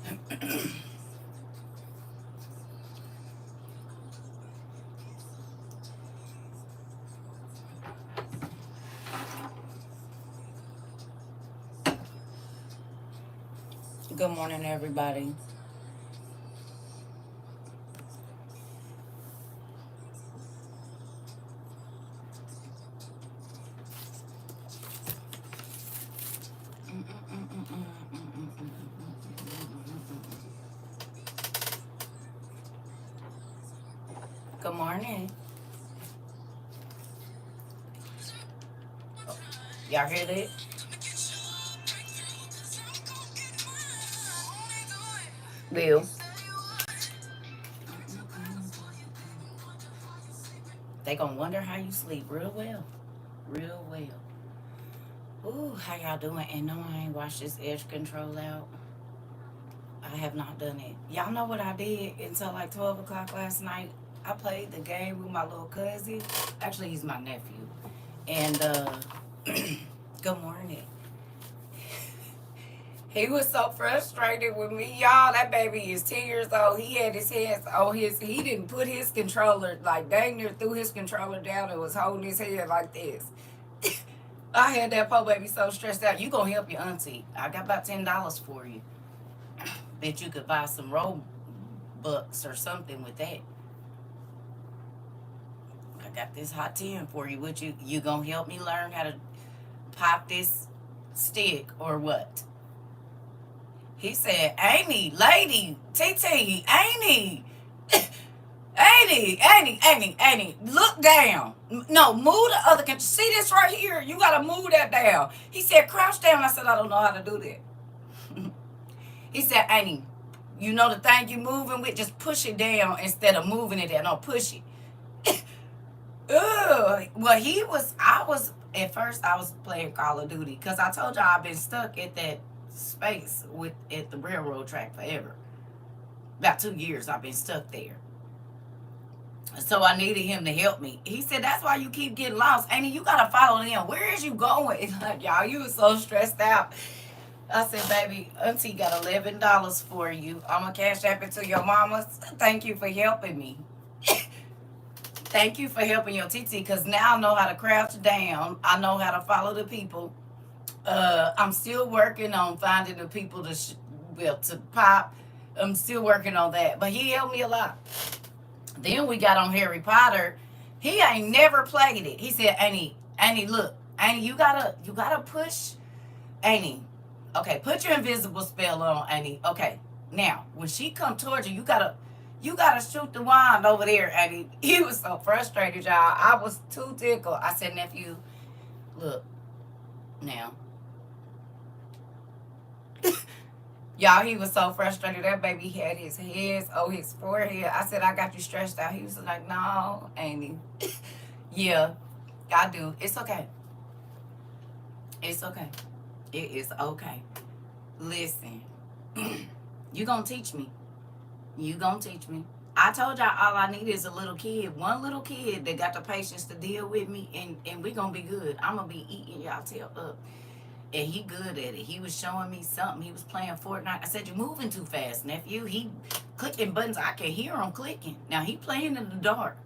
Good morning, everybody. Good morning. Y'all hear that? Bill. They gonna wonder how you sleep real well. Real well. Ooh, how y'all doing? And no, I ain't washed this edge control out. I have not done it. Y'all know what I did until like 12 o'clock last night? I played the game with my little cousin. Actually, he's my nephew. And, good morning. He was so frustrated with me, y'all. That baby is 10 years old. He had his hands on he didn't put his controller, like dang near threw his controller down and was holding his head like this. I had that poor baby so stressed out. You gonna help your auntie. I got about $10 for you. Bet you could buy some Robux or something with that. I got this hot 10 for you. Would you gonna help me learn how to pop this stick or what? He said, Amy, lady, TT, Amy, Amy, look down. No, move the other. Can you see this right here? You gotta move that down. He said, crouch down. I said, I don't know how to do that. He said, Amy, you know the thing you moving with? Just push it down instead of moving it down. No, push it. Ugh. Well, at first I was playing Call of Duty because I told y'all I've been stuck at that space at the railroad track forever. About 2 years I've been stuck there. So I needed him to help me. He said, that's why you keep getting lost. Annie, you gotta follow them. Where is you going? Like, y'all, you was so stressed out. I said, baby, auntie got $11 for you. I'm gonna cash app it to your mama. Thank you for helping me. Thank you for helping your TT because now I know how to crouch down. I know how to follow the people. I'm still working on finding the people to pop. I'm still working on that, but he helped me a lot. Then we got on Harry Potter. He ain't never played it. He said, Annie, look, Annie, you gotta push, Annie. Okay, put your invisible spell on, Annie. Okay, now when she come towards you, you gotta shoot the wand over there, Annie. He was so frustrated, y'all. I was too tickled. I said, nephew, look, now. Y'all, he was so frustrated. That baby had his hands on his forehead. I said, I got you stretched out. He was like, no, Amy. Yeah, I do. It's okay. It's okay. It is okay. Listen, you gonna teach me. You gonna teach me. I told y'all all I need is a little kid. One little kid that got the patience to deal with me, and we gonna be good. I'm gonna be eating y'all tail up. And he good at it. He was showing me something. He was playing Fortnite. I said, you're moving too fast, nephew. He clicking buttons. I can hear him clicking. Now he playing in the dark.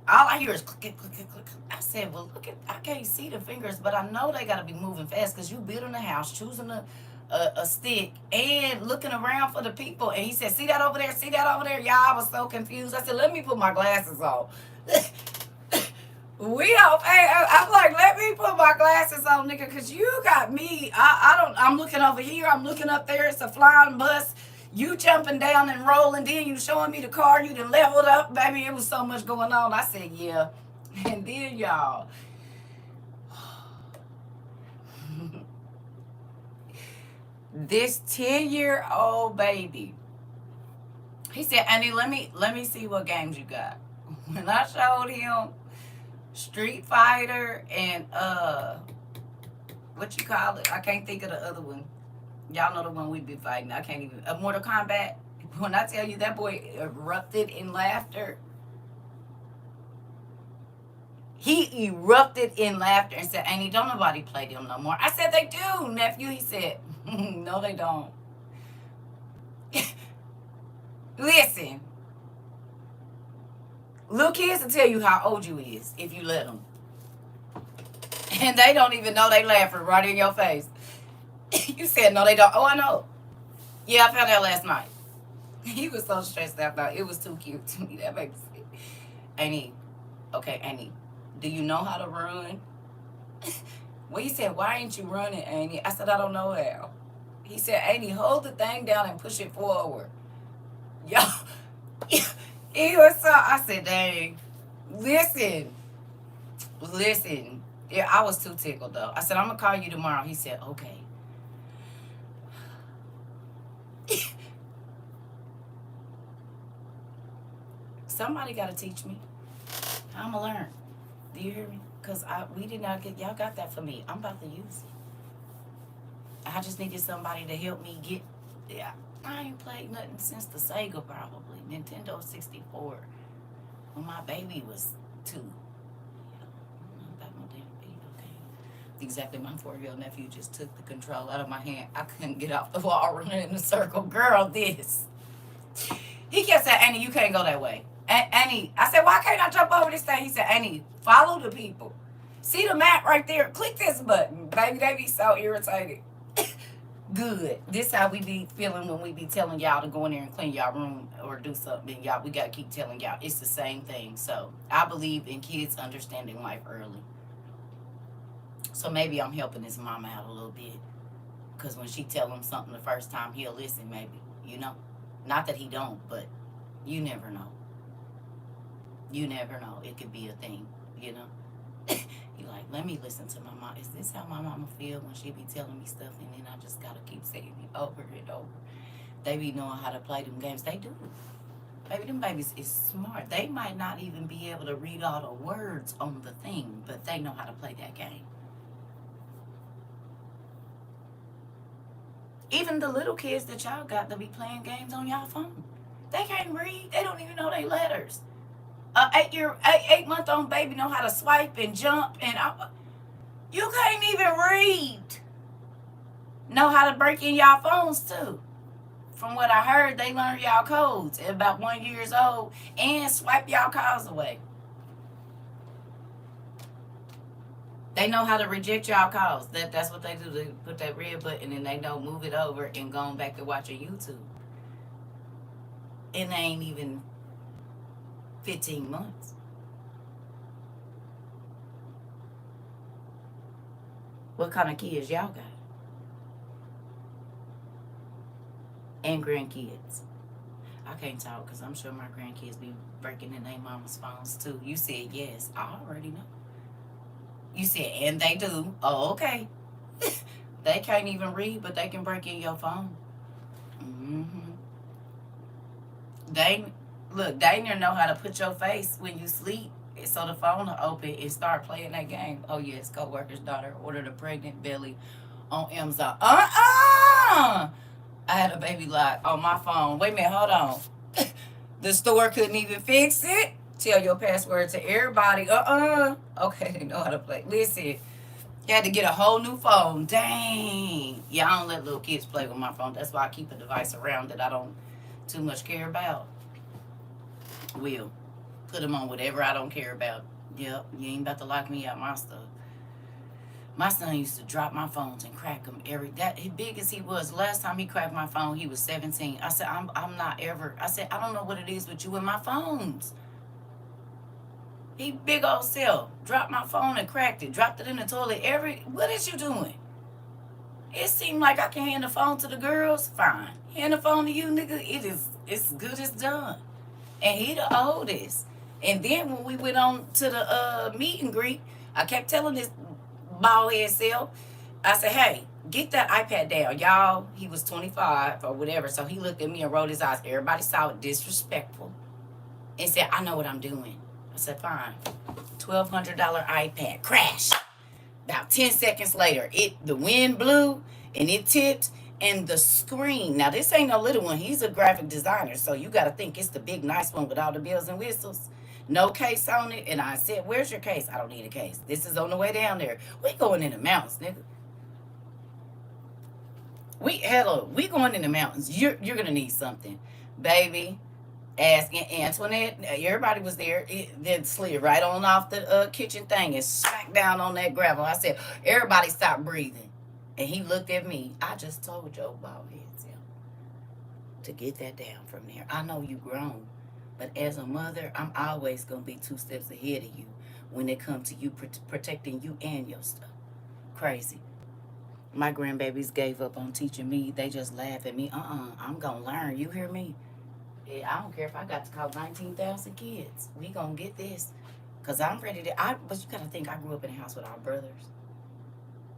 All I hear is click, click, click, click. I said, well, I can't see the fingers, but I know they got to be moving fast because you building a house, choosing a stick, and looking around for the people. And he said, see that over there? See that over there? Y'all, I was so confused. I said, let me put my glasses on. I'm like, let me put my glasses on, nigga, because you got me. I'm looking over here. I'm looking up there. It's a flying bus. You jumping down and rolling. Then you showing me the car. You done leveled up, baby. It was so much going on. I said, yeah. And then, y'all, this 10-year-old baby, he said, Annie, let me see what games you got. When I showed him Street Fighter and what you call it? I can't think of the other one. Y'all know the one we be fighting. I can't even. Mortal Kombat. When I tell you that boy erupted in laughter, he erupted in laughter and said, "Ain't don't nobody play them no more." I said, "They do, nephew." He said, "No, they don't." Listen, little kids will tell you how old you is if you let them. And they don't even know they laughing right in your face. You said no, they don't. Oh, I know. Yeah, I found out last night. He was so stressed out about it. It was too cute to me. That makes sense. Annie, okay, Annie, do you know how to run? Well, he said, why ain't you running, Annie? I said, I don't know how. He said, Annie, hold the thing down and push it forward. Yo, he was so, I said, dang, listen. Yeah, I was too tickled, though. I said, I'm going to call you tomorrow. He said, okay. Somebody got to teach me. I'm going to learn. Do you hear me? Because we did not get, y'all got that for me. I'm about to use it. I just needed somebody to help me get, yeah. I ain't played nothing since the Sega, probably. Nintendo 64. When my baby was 2. Exactly, my 4-year-old nephew just took the control out of my hand. I couldn't get off the wall running in a circle. Girl, this. He kept saying, Annie, you can't go that way. Annie, I said, why can't I jump over this thing? He said, Annie, follow the people. See the map right there? Click this button. Baby, they be so irritated. Good. This how we be feeling when we be telling y'all to go in there and clean y'all room or do something. Y'all, we got to keep telling y'all. It's the same thing. So I believe in kids understanding life early. So maybe I'm helping his mama out a little bit. Because when she tell him something the first time, he'll listen maybe. You know? Not that he don't, but you never know. You never know. It could be a thing, you know? You like, let me listen to my mom. Is this how my mama feel when she be telling me stuff? And then I just got to keep saying it over and over. They be knowing how to play them games. They do. Baby, them babies is smart. They might not even be able to read all the words on the thing, but they know how to play that game. Even the little kids that y'all got to be playing games on y'all phone. They can't read. They don't even know their letters. A 8-month-old baby know how to swipe and jump. And you can't even read. Know how to break in y'all phones too. From what I heard, they learn y'all codes at about 1 year old and swipe y'all calls away. They know how to reject y'all calls. That's what they do. They put that red button and they know move it over and going back to watching YouTube. And they ain't even 15 months. What kind of kids y'all got? And grandkids. I can't talk because I'm sure my grandkids be breaking in their mama's phones too. You said yes. I already know. You said, and they do. Oh, okay. They can't even read, but they can break in your phone. Mm-hmm. They never know how to put your face when you sleep, so the phone will open and start playing that game. Oh yes, co-worker's daughter ordered a pregnant belly on Amazon. I had a baby lock on my phone. Wait a minute, hold on. The store couldn't even fix it. Tell your password to everybody. Okay, they know how to play. Listen, you had to get a whole new phone. Dang. Yeah, I don't let little kids play with my phone. That's why I keep a device around that I don't too much care about. Will put them on whatever I don't care about. Yep, you ain't about to lock me out my stuff. My son used to drop my phones and crack them that big as he was. Last time he cracked my phone, he was 17. I said, I'm not ever. I said, I don't know what it is with you and my phones. He big old self dropped my phone and cracked it. Dropped it in the toilet. What is you doing? It seemed like I can hand the phone to the girls. Fine. Hand the phone to you, nigga. It's good as done. And he the oldest. And then when we went on to the meet and greet, I kept telling this bald head self, I said, hey, get that iPad down. Y'all, he was 25 or whatever. So he looked at me and rolled his eyes. Everybody saw it, disrespectful. And said, I know what I'm doing. I said, fine. $1,200 iPad. Crash. About 10 seconds later, the wind blew and it tipped. And the screen, now this ain't no little one. He's a graphic designer, so you got to think it's the big, nice one with all the bells and whistles. No case on it. And I said, where's your case? I don't need a case. This is on the way down there. We going in the mountains, nigga. We going in the mountains. You're going to need something. Baby, asking Antoinette. Everybody was there. It then slid right on off the kitchen thing and smacked down on that gravel. I said, everybody stop breathing. And he looked at me. I just told Joe about it to get that down from there. I know you grown, but as a mother, I'm always going to be 2 steps ahead of you when it comes to you protecting you and your stuff. Crazy. My grandbabies gave up on teaching me. They just laugh at me. I'm going to learn. You hear me? I don't care if I got to call 19,000 kids. We going to get this. Because I'm ready to. But you got to think, I grew up in a house with our brothers.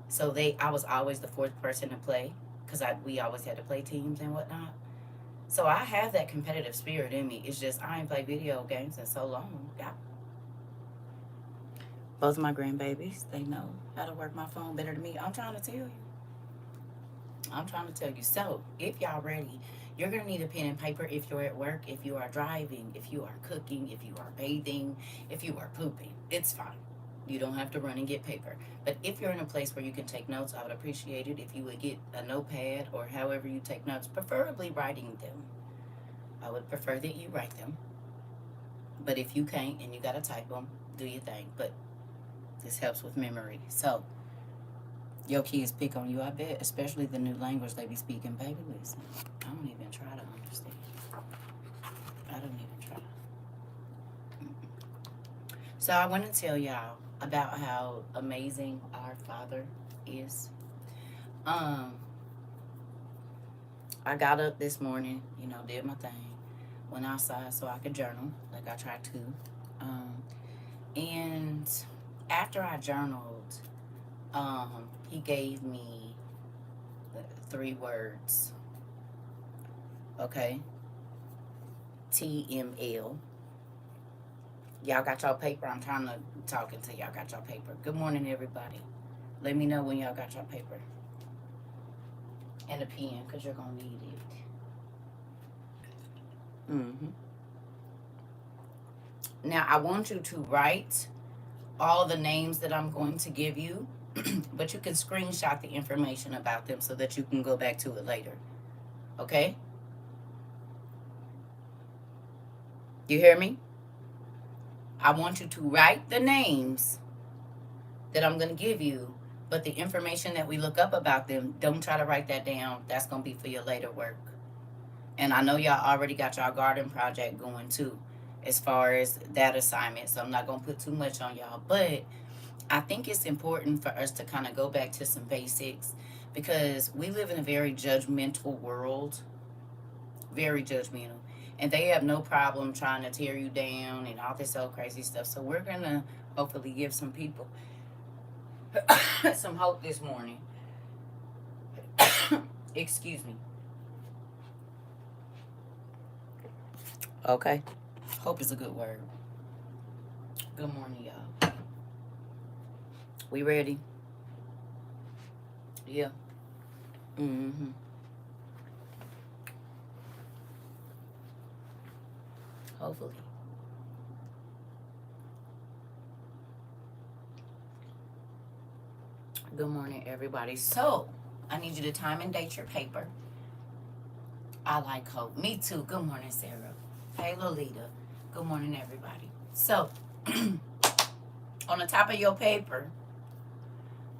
So I was always the fourth person to play. Because we always had to play teams and whatnot. So I have that competitive spirit in me. It's just I ain't played video games in so long. Both of my grandbabies, they know how to work my phone better than me. I'm trying to tell you. So if y'all ready, you're going to need a pen and paper if you're at work, if you are driving, if you are cooking, if you are bathing, if you are pooping. It's fine. You don't have to run and get paper. But if you're in a place where you can take notes, I would appreciate it if you would get a notepad or however you take notes, preferably writing them. I would prefer that you write them. But if you can't and you got to type them, do your thing. But this helps with memory. So, your kids pick on you, I bet, especially the new language they be speaking. Baby, listen, I don't even try to understand. I don't even try. So I want to tell y'all about how amazing our Father is. I got up this morning, did my thing, went outside so I could journal, like I try to. And after I journaled, he gave me 3 words. Okay? TML. Y'all got y'all paper? I'm trying to talk until y'all got y'all paper. Good morning, everybody. Let me know when y'all got y'all paper. And a pen, because you're going to need it. Now, I want you to write all the names that I'm going to give you, but you can screenshot the information about them so that you can go back to it later. Okay? You hear me? I want you to write the names that I'm going to give you, but the information that we look up about them, don't try to write that down. That's going to be for your later work. And I know y'all already got y'all garden project going too, as far as that assignment, so I'm not going to put too much on y'all. But I think it's important for us to kind of go back to some basics, because we live in a very judgmental world. Very judgmental. And they have no problem trying to tear you down and all this old crazy stuff. So we're going to hopefully give some people some hope this morning. Excuse me. Okay. Hope is a good word. Good morning, y'all. We ready? Yeah. Hopefully. Good morning, everybody. So, I need you to time and date your paper. I like hope. Me too. Good morning, Sarah. Hey, Lolita. Good morning, everybody. So, on the top of your paper,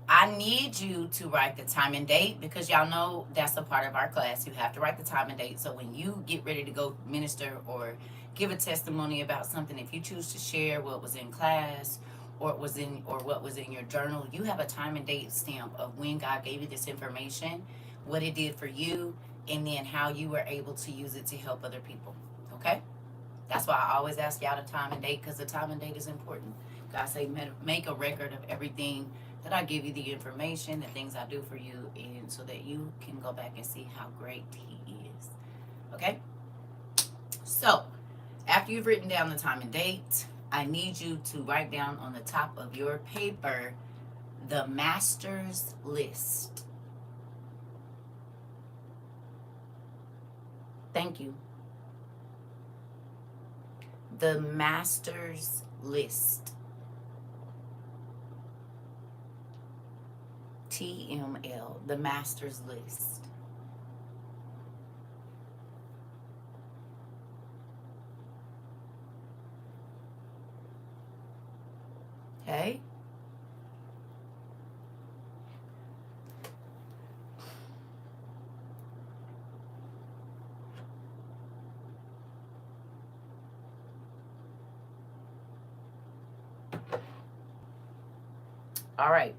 I need you to write the time and date, because y'all know that's a part of our class. You have to write the time and date. So when you get ready to go minister or give a testimony about something, if you choose to share what was in class or what was in your journal, you have a time and date stamp of when God gave you this information, what it did for you, and then how you were able to use it to help other people. Okay? That's why I always ask y'all the time and date, because the time and date is important. God say, make a record of everything that I give you, the information, the things I do for you, and so that you can go back and see how great He is. Okay? So, after you've written down the time and date, I need you to write down on the top of your paper the master's list. Thank you. The master's list. TML, the master's list. Okay. All right.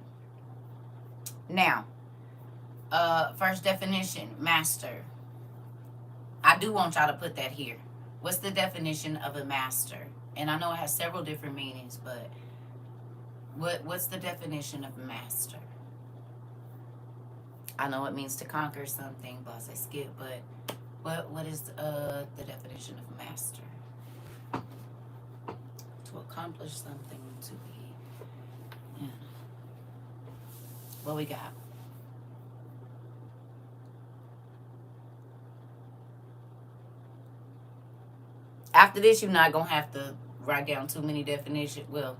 Now, first definition, master. I do want y'all to put that here. What's the definition of a master? And I know it has several different meanings, but what's the definition of master? I know it means to conquer something, boss, I skip, but what is the definition of master? To accomplish something, to be, yeah. What we got? After this, you're not gonna have to write down too many definitions. Well,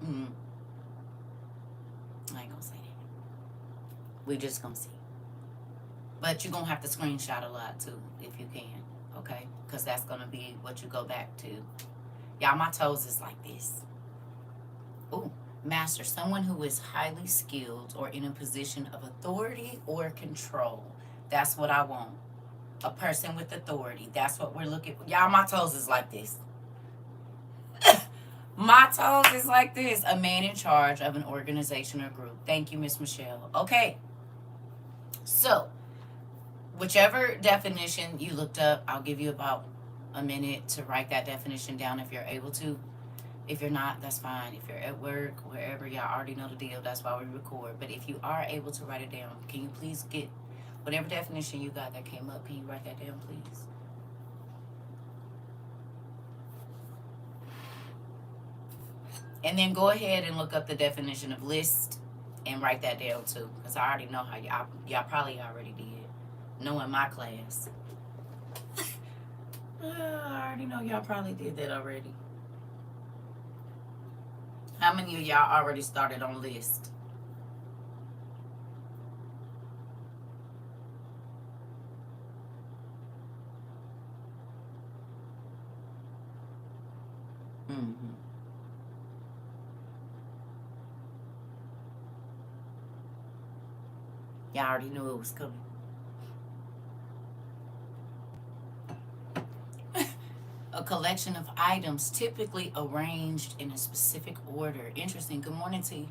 I ain't gonna say that. We just gonna see. But you're gonna have to screenshot a lot too, if you can, okay? Because that's gonna be what you go back to. Y'all, my toes is like this. Ooh, master, someone who is highly skilled or in a position of authority or control. That's what I want. A person with authority. That's what we're looking for. Y'all, my toes is like this. My toes is like this. A man in charge of an organization or group. Thank you, Miss Michelle. Okay. So, whichever definition you looked up, I'll give you about a minute to write that definition down if you're able to. If you're not, that's fine. If you're at work, wherever, y'all already know the deal. That's why we record. But if you are able to write it down, can you please get whatever definition you got that came up, can you write that down, please? And then go ahead and look up the definition of list and write that down too. Because I already know how y'all probably already did. Knowing my class. I already know y'all probably did that already. How many of y'all already started on list? Mm-hmm. Y'all already knew it was coming. A collection of items typically arranged in a specific order. Interesting. Good morning to you.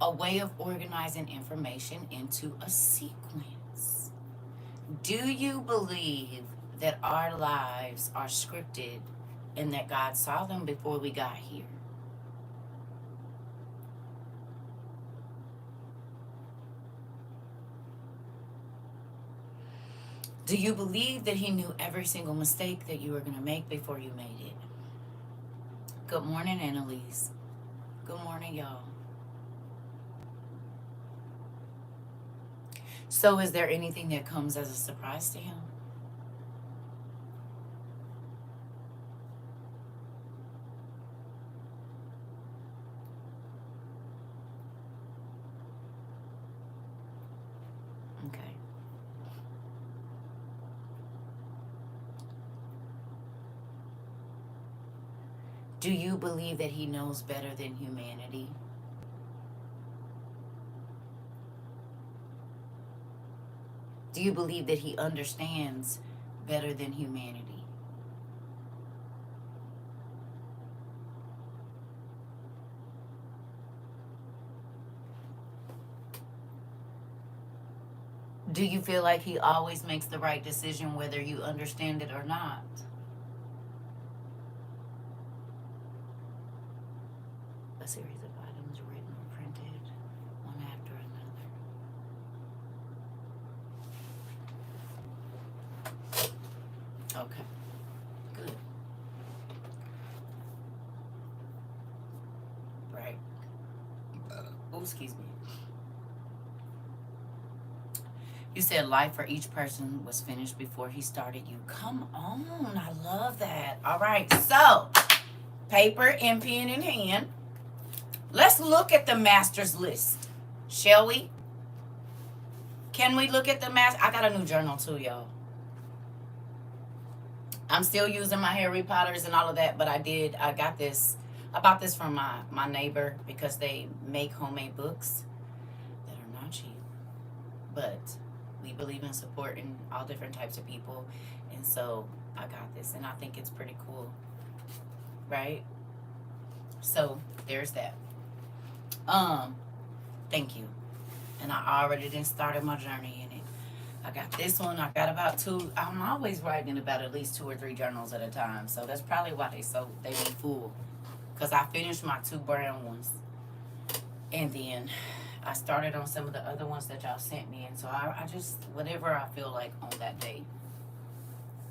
A way of organizing information into a sequence. Do you believe that our lives are scripted and that God saw them before we got here? Do you believe that he knew every single mistake that you were going to make before you made it? Good morning, Annalise. Good morning, y'all. So is there anything that comes as a surprise to him? Okay. Do you believe that he knows better than humanity? Do you believe that he understands better than humanity? Do you feel like he always makes the right decision whether you understand it or not? A series of items written or printed, one after another. Okay, good. Right. Oh, excuse me. You said life for each person was finished before he started you. Come on, I love that. All right, so paper and pen in hand. Let's look at the master's list, shall we? Can we look at the master? I got a new journal too, y'all. I'm still using my Harry Potters and all of that, but I got this I bought this from my neighbor because they make homemade books that are not cheap. But we believe in supporting all different types of people. And so I got this, and I think it's pretty cool. Right? So there's that. Thank you. And I already done started my journey in it. I got this one. I got about two. I'm always writing about at least 2 or 3 journals at a time. So that's probably why they be full. Because I finished my 2 brown ones. And then I started on some of the other ones that y'all sent me. And so I just, whatever I feel like on that day.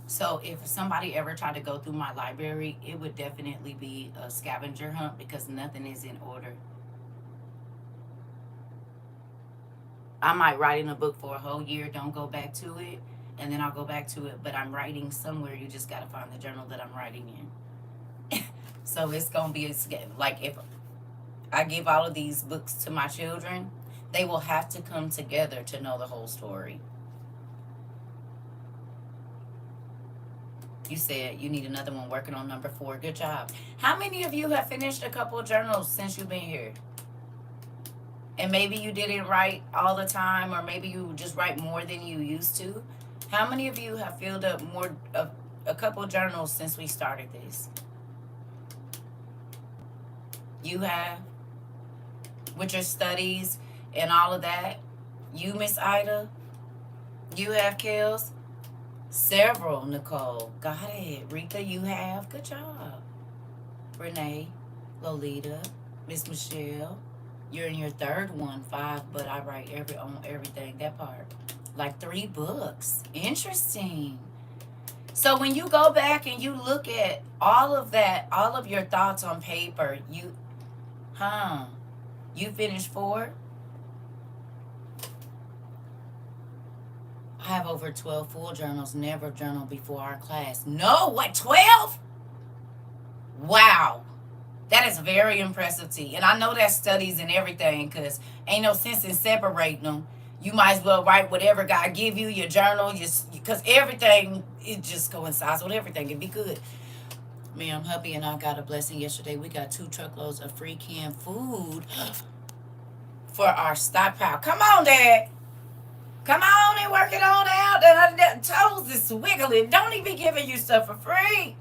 So if somebody ever tried to go through my library, it would definitely be a scavenger hunt because nothing is in order. I might write in a book for a whole year, don't go back to it, and then I'll go back to it. But I'm writing somewhere. You just got to find the journal that I'm writing in. So it's going to be like if I give all of these books to my children, they will have to come together to know the whole story. You said you need another one working on number 4. Good job. How many of you have finished a couple of journals since you've been here? And maybe you didn't write all the time, or maybe you just write more than you used to. How many of you have filled up more of a couple of journals since we started this? You have? With your studies and all of that? You, Miss Ida? You have, Kels? Several, Nicole. Got it. Rika, you have? Good job. Renee, Lolita, Miss Michelle. You're in your 3rd one, 5, but I write on everything, that part. Like 3 books. Interesting. So when you go back and you look at all of that, all of your thoughts on paper, you finished 4? I have over 12 full journals, never journaled before our class. No, what, 12? Wow. That is very impressive, T. And I know that's studies and everything, because ain't no sense in separating them. You might as well write whatever God give you, your journal, because everything, it just coincides with everything. It'd be good. Ma'am, hubby and I got a blessing yesterday. We got 2 truckloads of free canned food for our stockpile. Come on, Dad. Come on and work it on out. And toes is wiggling. Don't even giving you stuff for free.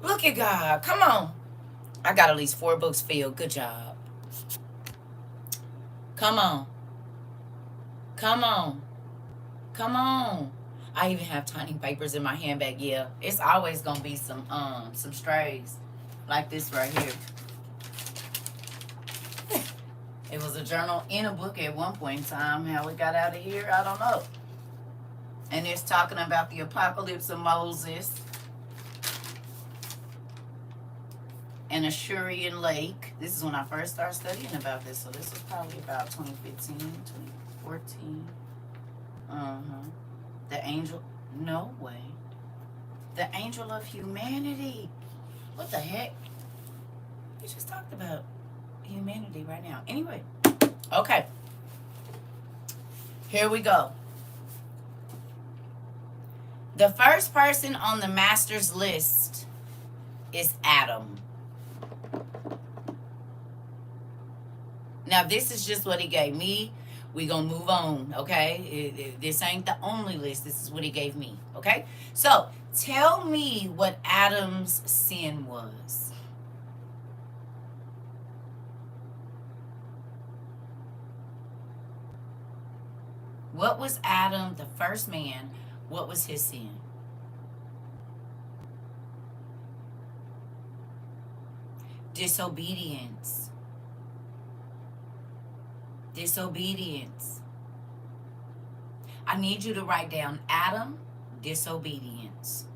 Look at God. Come on. I got at least 4 books filled. Good job. Come on. Come on. Come on. I even have tiny papers in my handbag. Yeah, it's always gonna be some strays like this right here. It was a journal in a book at one point in time. How we got out of here, I don't know. And it's talking about the apocalypse of Moses and Ashurian Lake. This is when I first started studying about this. So this was probably about 2015, 2014. The angel, no way. The angel of humanity. What the heck? We just talked about humanity right now. Anyway, okay. Here we go. The first person on the master's list is Adam. Now, this is just what he gave me. We're going to move on, okay? This ain't the only list. This is what he gave me, okay? So, tell me what Adam's sin was. What was Adam, the first man, what was his sin? Disobedience. Disobedience. I need you to write down Adam, disobedience.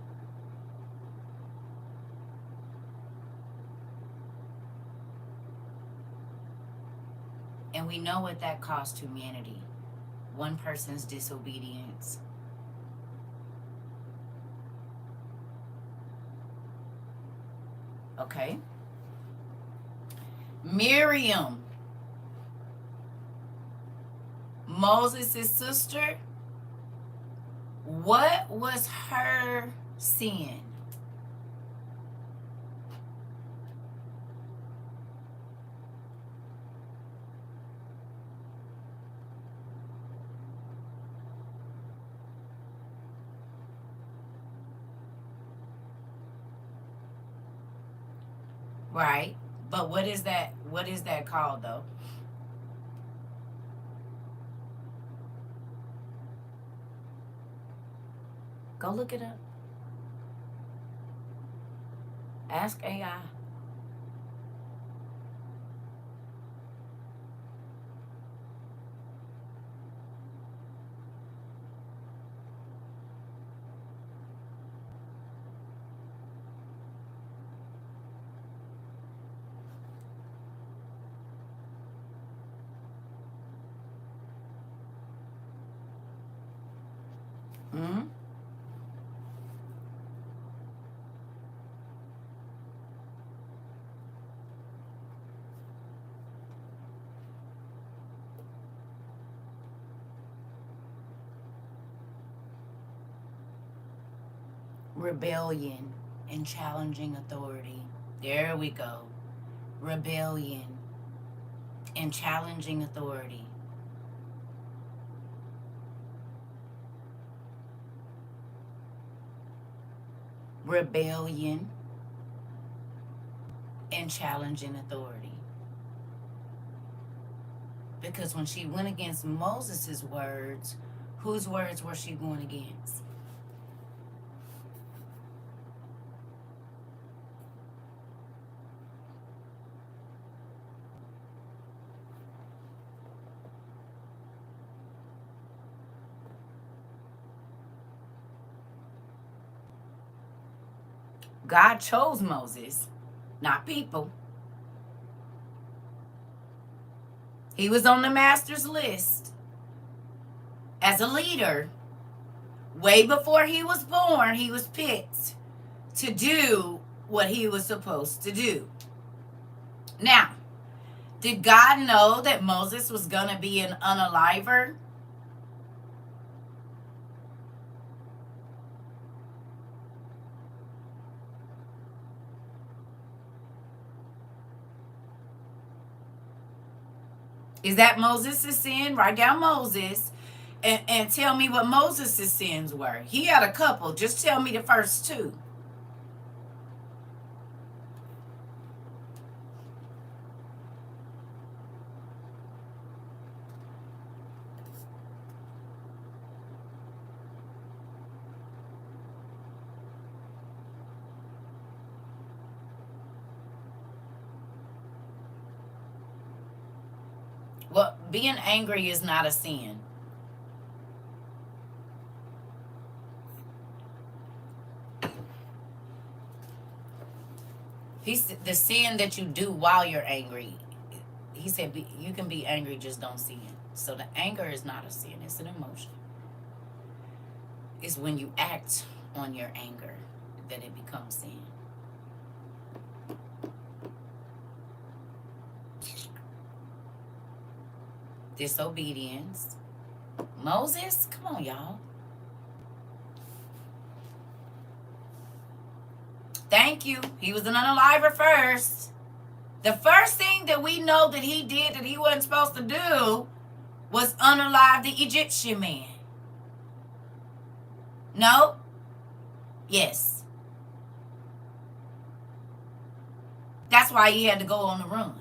And we know what that cost humanity. One person's disobedience. Okay. Miriam, Moses' sister, what was her sin? Right. But what is that? What is that called though? Go look it up. Ask AI. Hmm. Rebellion and challenging authority. There we go. Rebellion and challenging authority. Rebellion and challenging authority. Because when she went against Moses' words, whose words was she going against? God chose Moses, not people. He was on the master's list as a leader. Way before he was born, he was picked to do what he was supposed to do. Now, did God know that Moses was going to be an unaliver? Is that Moses' sin? Write down Moses and tell me what Moses' sins were. He had a couple. Just tell me the first two. Well, being angry is not a sin. He's the sin that you do while you're angry. He said you can be angry, just don't sin. So the anger is not a sin, it's an emotion. It's when you act on your anger that it becomes sin. Disobedience. Moses, come on, y'all. Thank you. He was an unaliver first. The first thing that we know that he did that he wasn't supposed to do was unalive the Egyptian man. No? Yes. That's why he had to go on the run.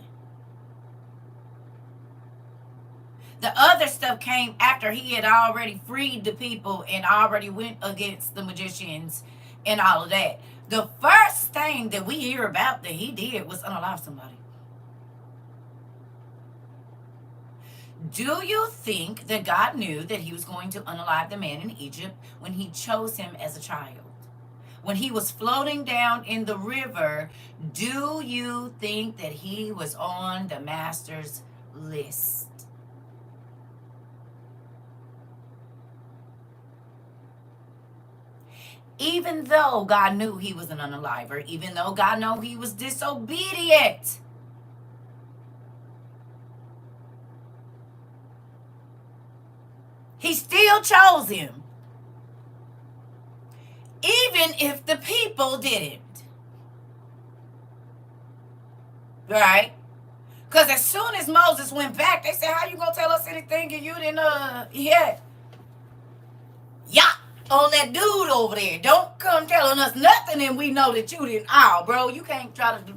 The other stuff came after he had already freed the people and already went against the magicians and all of that. The first thing that we hear about that he did was unalive somebody. Do you think that God knew that he was going to unalive the man in Egypt when he chose him as a child? When he was floating down in the river, do you think that he was on the master's list? Even though God knew he was an unaliver, even though God knew he was disobedient, he still chose him. Even if the people didn't. Right? Because as soon as Moses went back, they said, how you going to tell us anything and you didn't, yeah. On that dude over there. Don't come telling us nothing and we know that you didn't. Oh, bro, you can't try to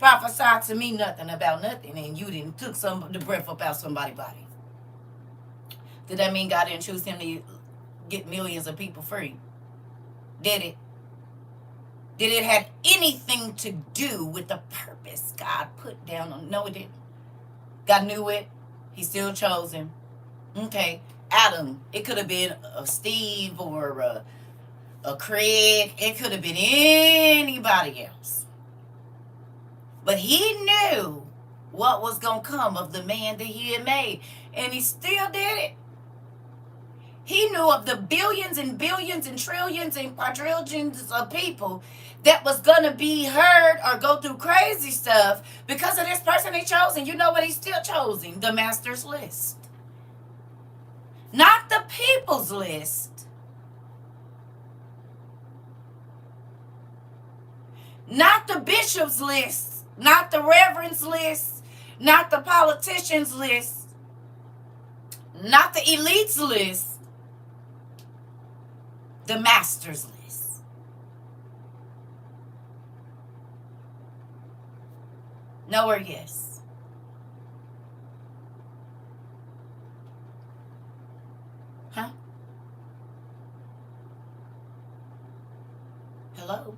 prophesied to me nothing about nothing, and you didn't took the breath up out somebody's body. Did that mean God didn't choose him to get millions of people free? Did it? Did it have anything to do with the purpose God put down on? No, it didn't. God knew it. He still chose him. Okay, Adam. It could have been a Steve or a Craig. It could have been anybody else. But he knew what was going to come of the man that he had made. And he still did it. He knew of the billions and billions and trillions and quadrillions of people that was going to be heard or go through crazy stuff because of this person he chose. And you know what he's still choosing? The master's list. Not the people's list. Not the bishop's list. Not the reverend's list. Not the politician's list. Not the elite's list. The master's list. No or yes? Huh? Hello?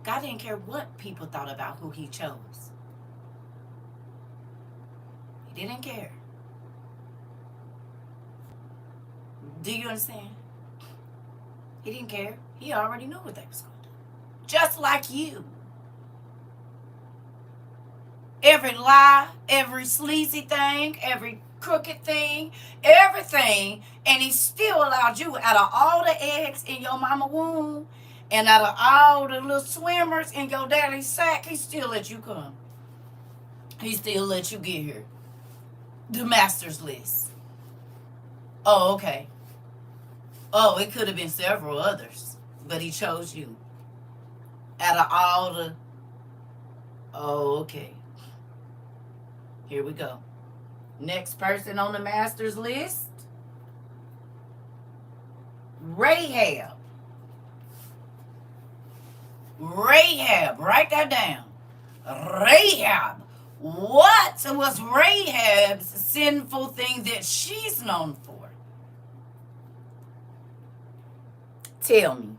God didn't care what people thought about who he chose. He didn't care. Do you understand? He didn't care. He already knew what they was going to do. Just like you. Every lie, every sleazy thing, every crooked thing, everything, and he still allowed you, out of all the eggs in your mama womb, and out of all the little swimmers in your daddy's sack, he still let you come. He still let you get here. The master's list. Oh, okay. Oh, it could have been several others, but he chose you. Out of all the... Oh, okay. Here we go. Next person on the master's list. Rahab. Rahab. Write that down. Rahab. What was Rahab's sinful thing that she's known for? Tell me.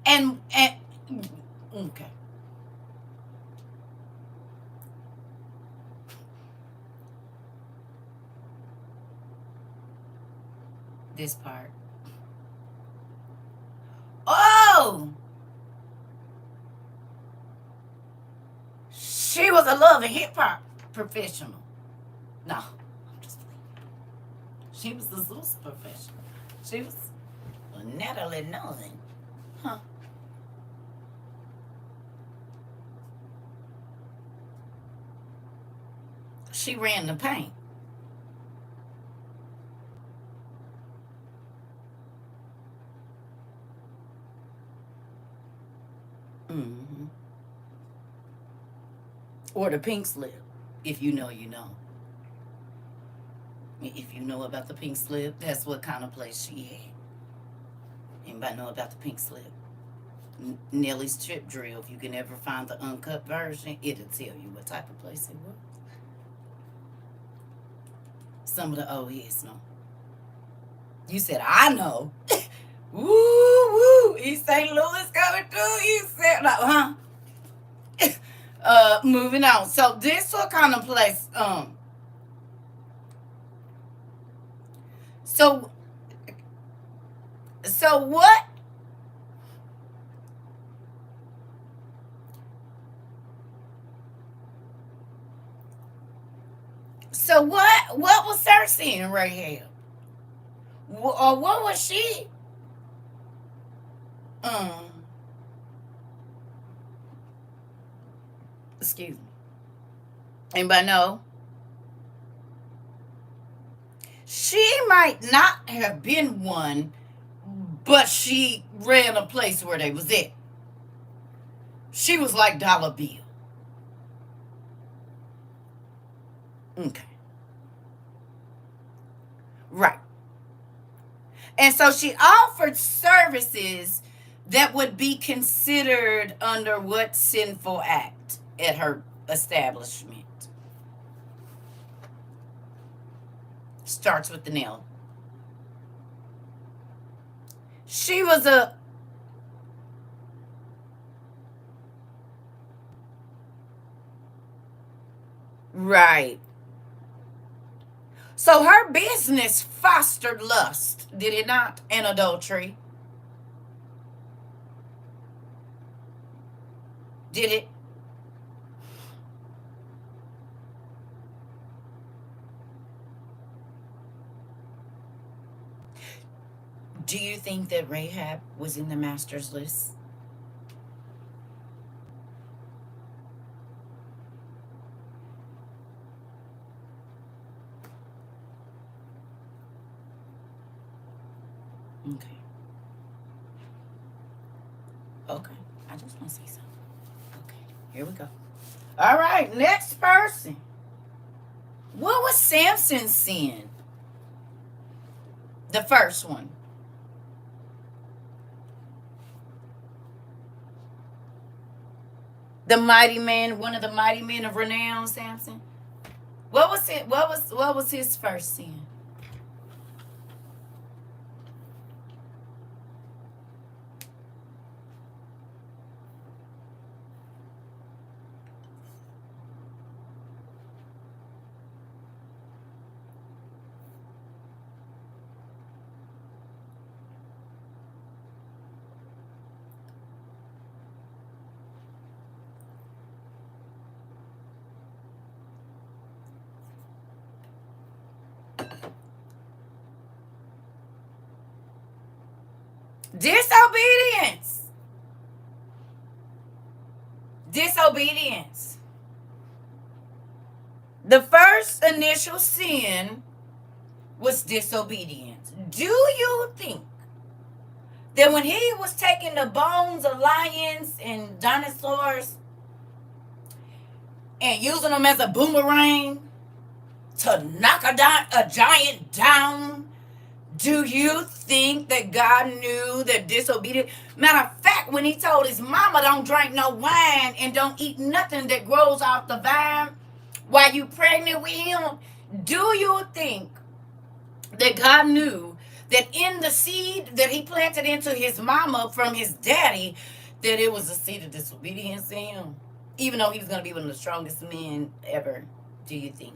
And okay. This part. Oh! She was a love and hip hop professional. No, I'm just playing. She was the Zeus professional. She was Natalie Nunn. Huh. She ran the paint. Mm-hmm. Or the pink slip. If you know, you know. If you know about the pink slip, that's what kind of place she had. Anybody know about the pink slip? Nellie's Chip Drill. If you can ever find the uncut version, it'll tell you what type of place it was. Some of the old heads know. You said, I know. Woo, woo. East St. Louis coming through. You said, huh? Moving on. So this what kind of place, so what? So what was Cersei in Rahab? Or what was she? Excuse me. Anybody know? She might not have been one, but she ran a place where they was at. She was like Dollar Bill. Okay. Right. And so she offered services that would be considered under what sinful act at her establishment? Starts with the nail. She was a right. So her business fostered lust, did it not? And adultery. Did it? Do you think that Rahab was in the master's list? Okay. Okay. I just want to say something. Okay. Here we go. All right. Next person. What was Samson's sin? The first one. The mighty man, one of the mighty men of renown, Samson. What was it? What was his first sin? Disobedience. Disobedience. The first initial sin was disobedience. Do you think that when he was taking the bones of lions and dinosaurs and using them as a boomerang to knock a giant down, do you think that God knew that disobedience? Matter of fact, when he told his mama don't drink no wine and don't eat nothing that grows off the vine while you pregnant with him, do you think that God knew that in the seed that he planted into his mama from his daddy, that it was a seed of disobedience in him? Even though he was going to be one of the strongest men ever, do you think?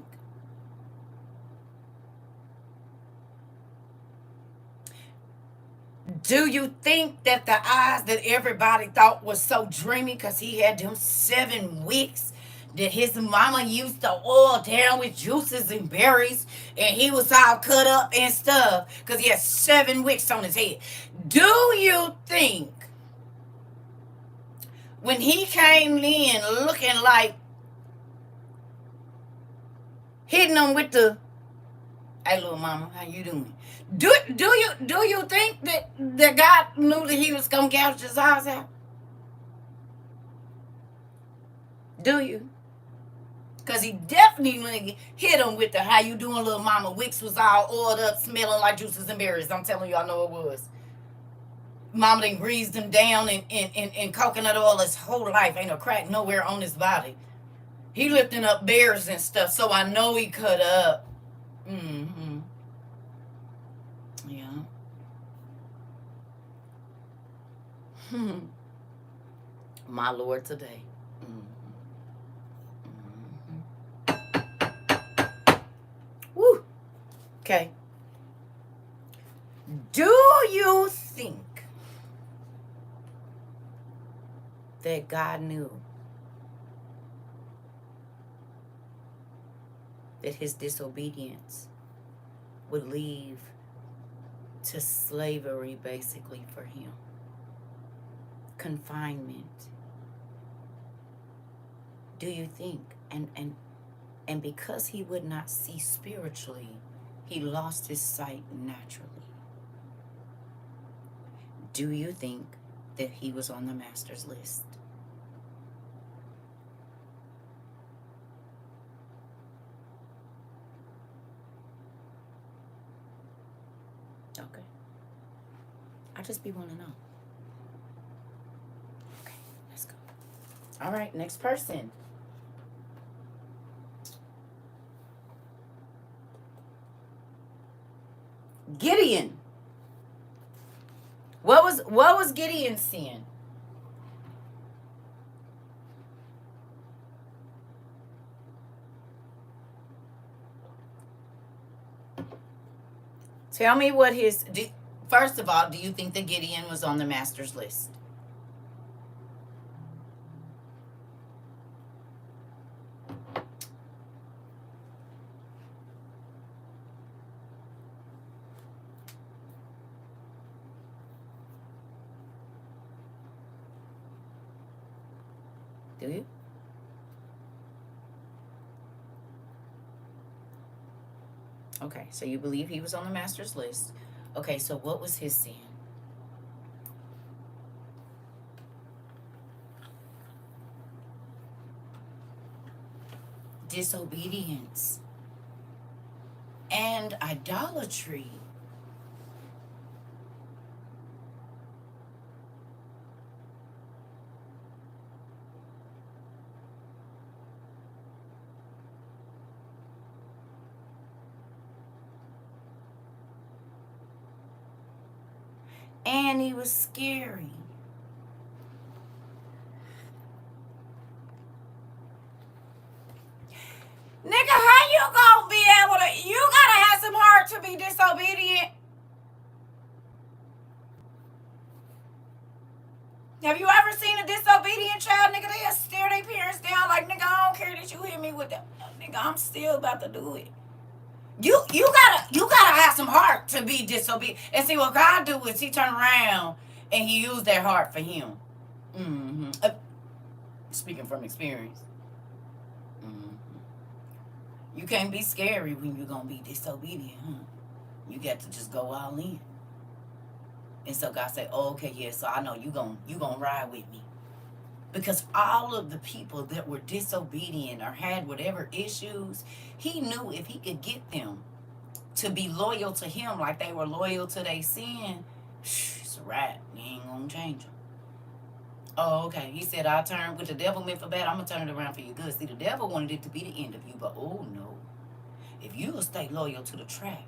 Do you think that the eyes that everybody thought was so dreamy because he had them 7 weeks that his mama used to oil down with juices and berries and he was all cut up and stuff because he had 7 weeks on his head? Do you think when he came in looking like hitting them with the, hey little mama, how you doing? Do you think that God knew that he was gonna gouge his eyes out? Do you? Cause he definitely hit him with the how you doing, little mama. Wicks was all oiled up, smelling like juices and berries. I'm telling you, I know it was. Mama done greased him down in coconut oil his whole life. Ain't no crack nowhere on his body. He lifting up bears and stuff, so I know he cut up. Mm-hmm. Yeah. My Lord today. Woo. Okay. Do you think that God knew that his disobedience would lead to slavery basically for him? Confinement. Do you think? And because he would not see spiritually, he lost his sight naturally. Do you think that he was on the master's list? Okay. just be wanting to know. Okay, let's go. All right, next person. Gideon. What was Gideon's sin? Tell me what his. First of all, do you think that Gideon was on the master's list? Do you? Okay, so you believe he was on the master's list. Okay, so what was his sin? Disobedience and idolatry. And he was scary. Nigga, how you gonna be able to? You gotta have some heart to be disobedient. Have you ever seen a disobedient child? Nigga, they stare their parents down like, nigga, I don't care that you hit me with that. Nigga, I'm still about to do it. You gotta have some heart to be disobedient. And see what God do is he turn around and he used that heart for him. Mm-hmm. Speaking from experience. Mm-hmm. You can't be scary when you're gonna be disobedient, huh? You got to just go all in. And so God said, oh, okay, yeah, so I know you gonna ride with me. Because all of the people that were disobedient or had whatever issues, he knew if he could get them to be loyal to him like they were loyal to their sin, it's a wrap. You ain't gonna change them. Oh, okay. He said, I'll turn what the devil meant for bad, I'm gonna turn it around for your good. See, the devil wanted it to be the end of you, but oh no. If you will stay loyal to the trap,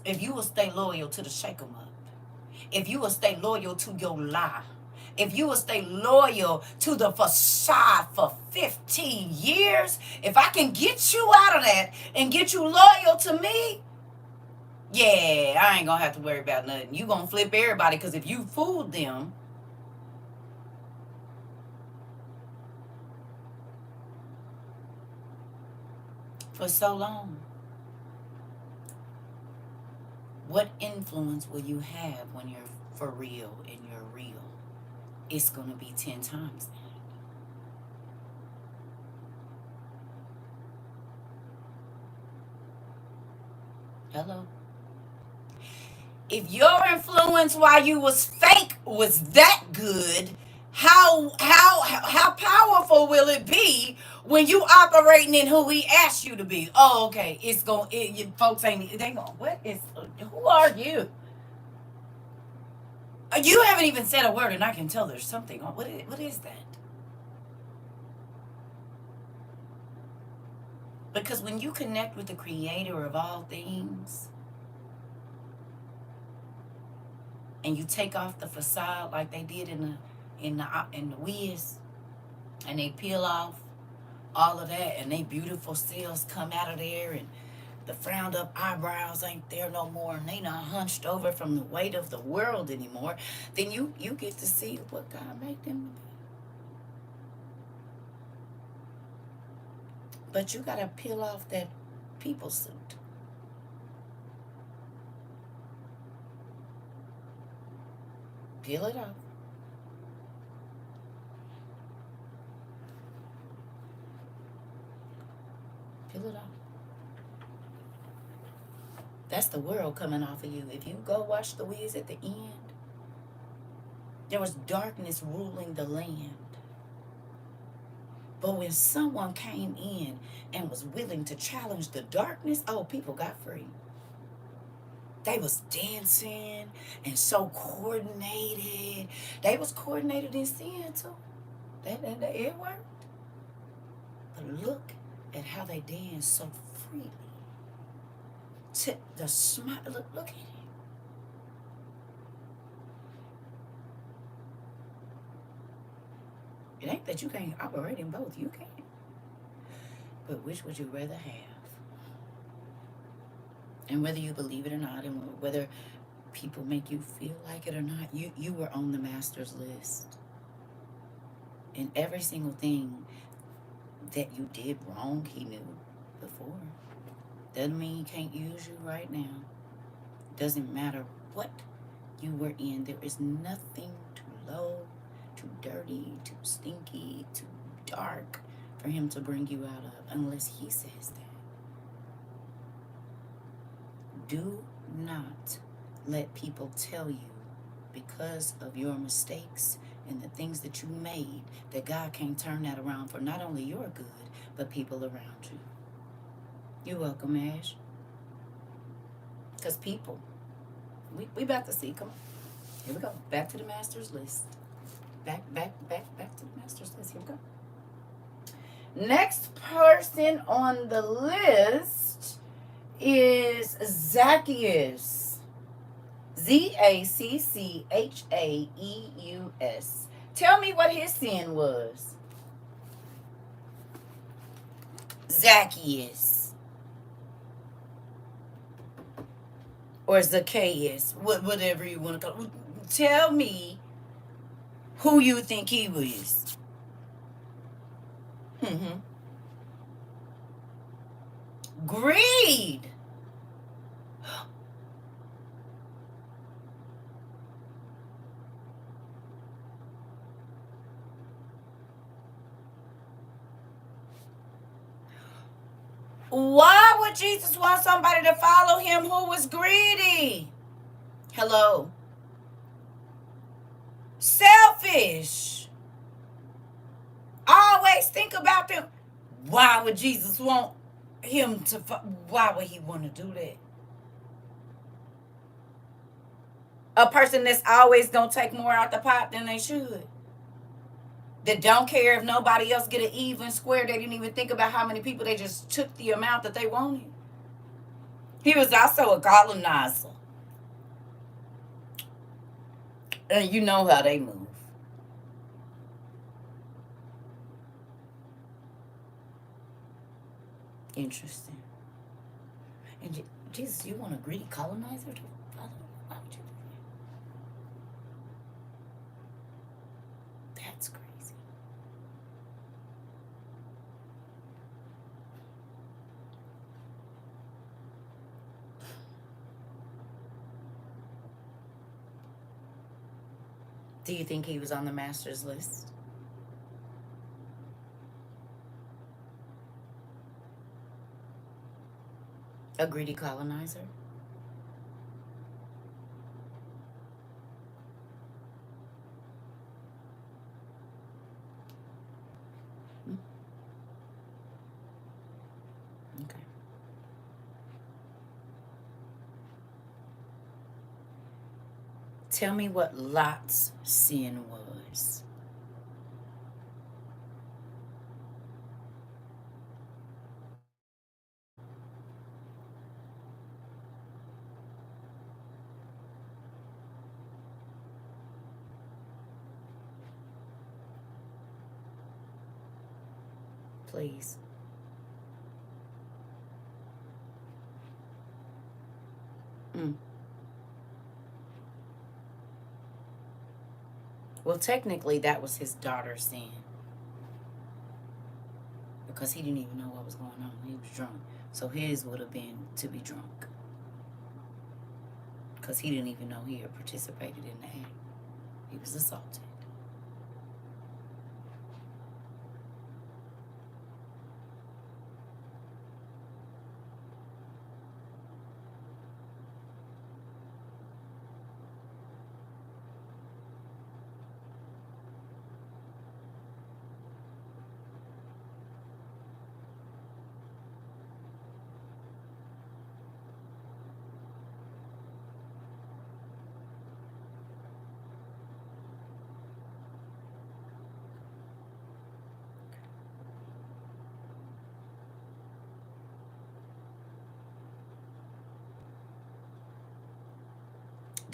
if you will stay loyal to the shake 'em up, if you will stay loyal to your lie, if you will stay loyal to the facade for 15 years, if I can get you out of that and get you loyal to me, yeah, I ain't gonna have to worry about nothing. You gonna flip everybody, because if you fooled them, for so long, what influence will you have when you're for real and you're real? It's gonna be 10 times that. Hello? If your influence while you was fake was that good, how powerful will it be when you operating in who he asked you to be? Oh, okay. It's going folks ain't they going, what is, who are you? You haven't even said a word and I can tell there's something on. What is that? Because when you connect with the creator of all things and you take off the facade like they did in the Wiz, and they peel off all of that and they beautiful cells come out of there and the frowned up eyebrows ain't there no more and they not hunched over from the weight of the world anymore, then you get to see what God made them to be. But you gotta peel off that people suit. Peel it off. Peel it off. That's the world coming off of you. If you go watch the Wiz at the end, there was darkness ruling the land. But when someone came in and was willing to challenge the darkness, oh, people got free. They was dancing and so coordinated. They was coordinated in sin too. It worked. But look at how they danced so freely. The smile. Look at it. It ain't that you can't operate in both. You can. But which would you rather have? And whether you believe it or not, and whether people make you feel like it or not, you were on the master's list. And every single thing that you did wrong, he knew before. Doesn't mean he can't use you right now. Doesn't matter what you were in. There is nothing too low, too dirty, too stinky, too dark for him to bring you out of, unless he says that. Do not let people tell you, because of your mistakes and the things that you made, that God can't turn that around for not only your good, but people around you. You're welcome, Ash. Because people, we about to see. Come on. Here we go. Back to the master's list. Back to the master's list. Here we go. Next person on the list is Zacchaeus. Zacchaeus. Tell me what his sin was. Zacchaeus. Or Zacchaeus. Whatever you want to call it. Tell me who you think he was. Greed. Why would Jesus want somebody to follow him who was greedy? Hello. Selfish. Always think about them. Why would Jesus want him to? Why would he want to do that? A person that's always gonna take more out the pot than they should. That don't care if nobody else get an even square. They didn't even think about how many people. They just took the amount that they wanted. He was also a colonizer. And you know how they move. Interesting. And Jesus, you want a greedy colonizer to follow? Why would you do that? That's crazy. Do you think he was on the master's list? A greedy colonizer? Okay. Tell me what Lot's sin was. Please. Well, technically, that was his daughter's sin. Because he didn't even know what was going on. He was drunk. So his would have been to be drunk. Because he didn't even know he had participated in the act. He was assaulted.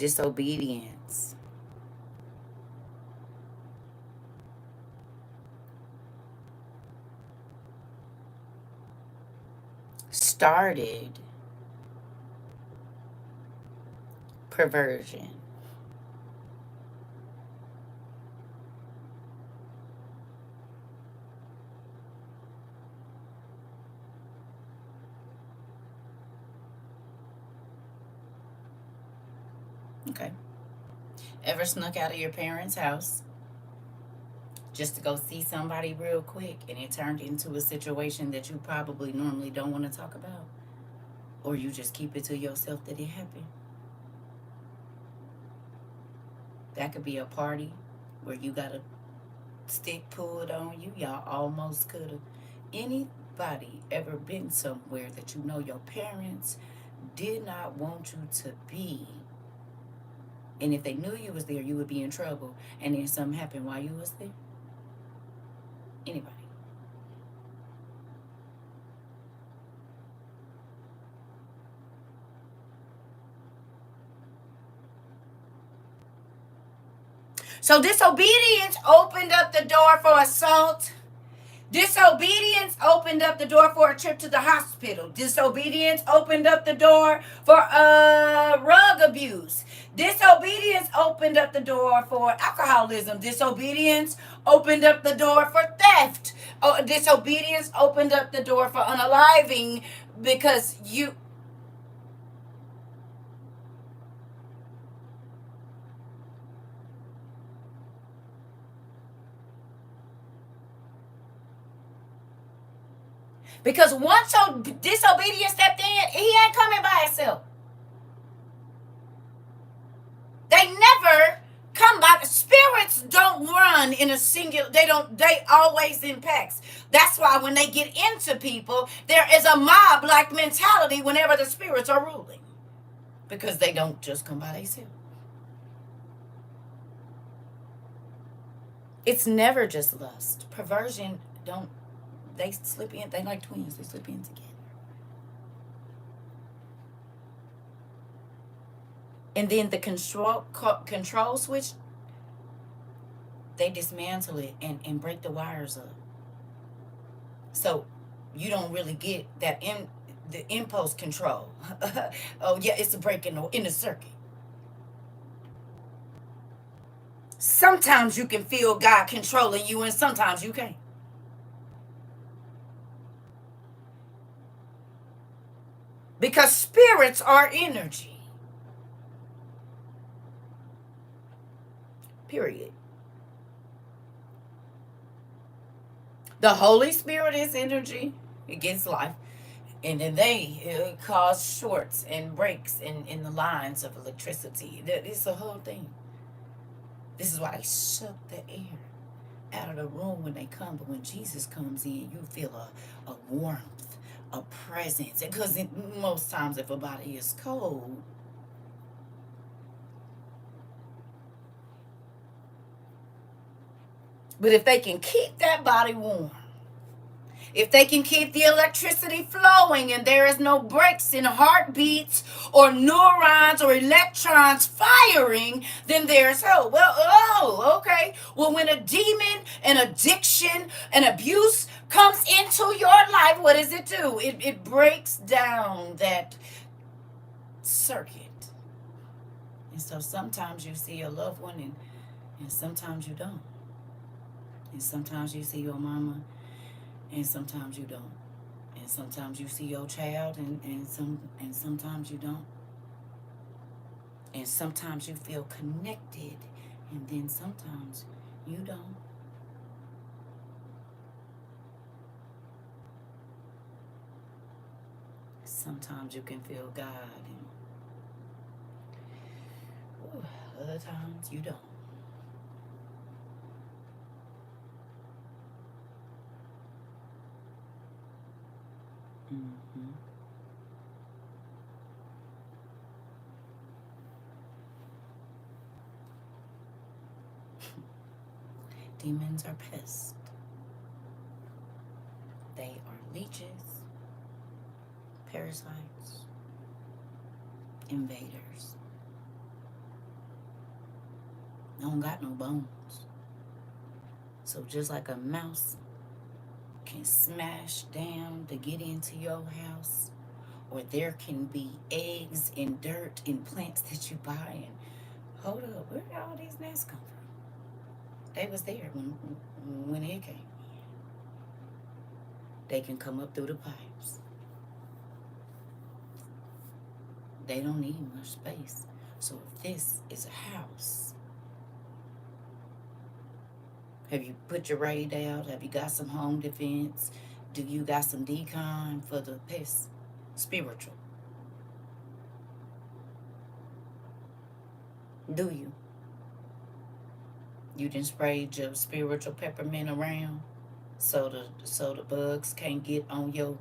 disobedience started perversion. Okay. Ever snuck out of your parents' house just to go see somebody real quick and it turned into a situation that you probably normally don't want to talk about? Or you just keep it to yourself that it happened? That could be a party where you got a stick pulled on you. Y'all almost could have. Anybody ever been somewhere that you know your parents did not want you to be? And if they knew you was there, you would be in trouble. And then something happened while you was there? Anybody? So disobedience opened up the door for assault. Disobedience opened up the door for a trip to the hospital. Disobedience opened up the door for rug abuse. Disobedience opened up the door for alcoholism. Disobedience opened up the door for theft. Oh, disobedience opened up the door for unaliving because you. Because once your disobedience stepped in, he ain't coming by himself. They never come by. Spirits don't run in a singular. They always in packs. That's why when they get into people, there is a mob-like mentality whenever the spirits are ruling. Because they don't just come by themselves. It's never just lust. Perversion don't. They slip in. They like twins. They slip in together. And then the control switch, they dismantle it and break the wires up. So you don't really get that the impulse control. Oh yeah, it's a break in the circuit. Sometimes you can feel God controlling you, and sometimes you can't. Because spirits are energy. Period. The Holy Spirit is energy. It gives life. And then they cause shorts and breaks in the lines of electricity. It's a whole thing. This is why they suck the air out of the room when they come. But when Jesus comes in, you feel a warmth, a presence. Because most times if a body is cold, but if they can keep that body warm, if they can keep the electricity flowing and there is no breaks in heartbeats or neurons or electrons firing, then there's hope. Well, oh, okay. Well, when a demon, an addiction, an abuse comes into your life, what does it do? It breaks down that circuit. And so sometimes you see a loved one and sometimes you don't. And sometimes you see your mama and sometimes you don't. And sometimes you see your child and sometimes you don't. And sometimes you feel connected and then sometimes you don't. Sometimes you can feel God and other times you don't. Mm-hmm. Demons are pissed. They are leeches, parasites, invaders. don't got no bones. So just like a mouse can smash down to get into your house, or there can be eggs and dirt and plants that you buy and hold up, where did all these nests come from? They was there when it came. They can come up through the pipes. They don't need much space. So if this is a house, have you put your raid out? Have you got some home defense? Do you got some decon for the pests? Spiritual. Do you? You done sprayed your spiritual peppermint around so the bugs can't get on your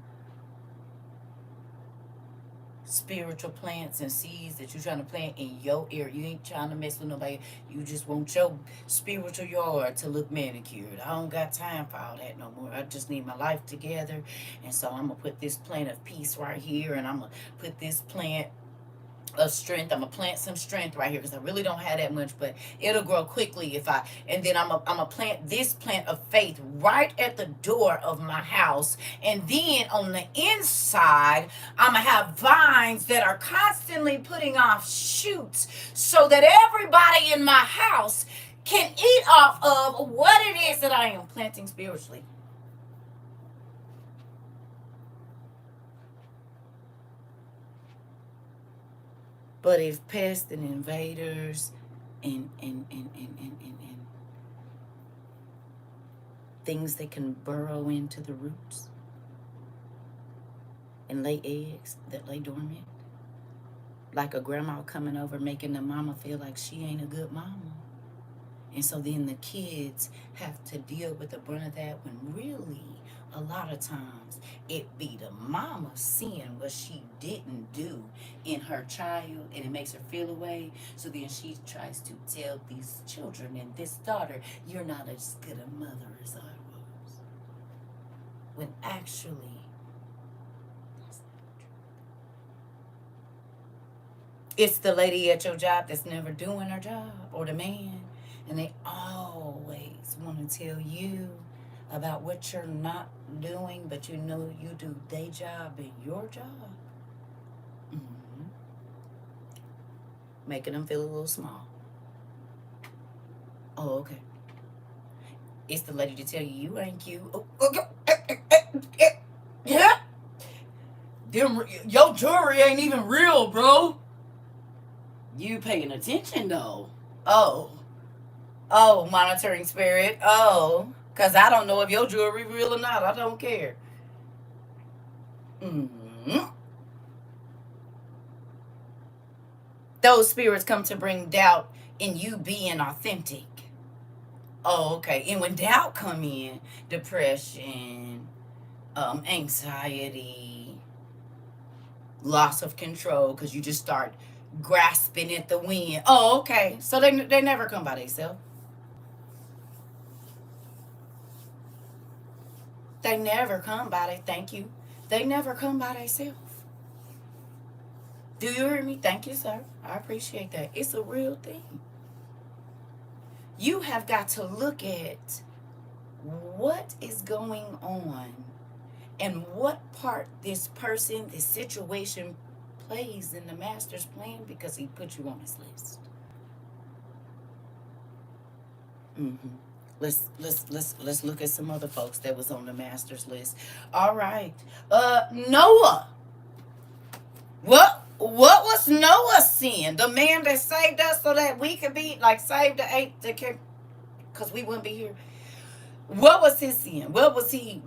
spiritual plants and seeds that you're trying to plant in your area. You ain't trying to mess with nobody. You just want your spiritual yard to look manicured. I don't got time for all that no more. I just need my life together. And so I'm going to put this plant of peace right here, and I'm going to put this plant of strength. I'm gonna plant some strength right here because I really don't have that much, but it'll grow quickly if I. And then I'm gonna plant this plant of faith right at the door of my house, and then on the inside I'm gonna have vines that are constantly putting off shoots so that everybody in my house can eat off of what it is that I am planting spiritually. But if pests and invaders and things that can burrow into the roots and lay eggs that lay dormant, like a grandma coming over making the mama feel like she ain't a good mama. And so then the kids have to deal with the brunt of that, when really a lot of times it be the mama seeing what she didn't do in her child, and it makes her feel away. So then she tries to tell these children and this daughter, you're not as good a mother as I was. When actually, that's not true. It's the lady at your job that's never doing her job, or the man, and they always want to tell you about what you're not doing, but you know you do their job and your job. Mm-hmm. Making them feel a little small. Oh, okay. It's the lady to tell you you ain't cute. Oh, okay. Yeah. Your jewelry ain't even real, bro. You paying attention though. Oh, monitoring spirit. Oh, because I don't know if your jewelry real or not. I don't care. Mm-hmm. Those spirits come to bring doubt in you being authentic. Oh, okay. And when doubt come in, depression, anxiety, loss of control, because you just start grasping at the wind. Oh, okay. So they never come by themselves. They never come by they. Thank you. They never come by themselves. Do you hear me? Thank you, sir. I appreciate that. It's a real thing. You have got to look at what is going on and what part this person, this situation plays in the master's plan, because he put you on his list. Mm-hmm. Let's look at some other folks that was on the master's list. All right. Noah. What was Noah's sin? The man that saved us so that we could be like saved the eight, because we wouldn't be here. What was his sin? What was he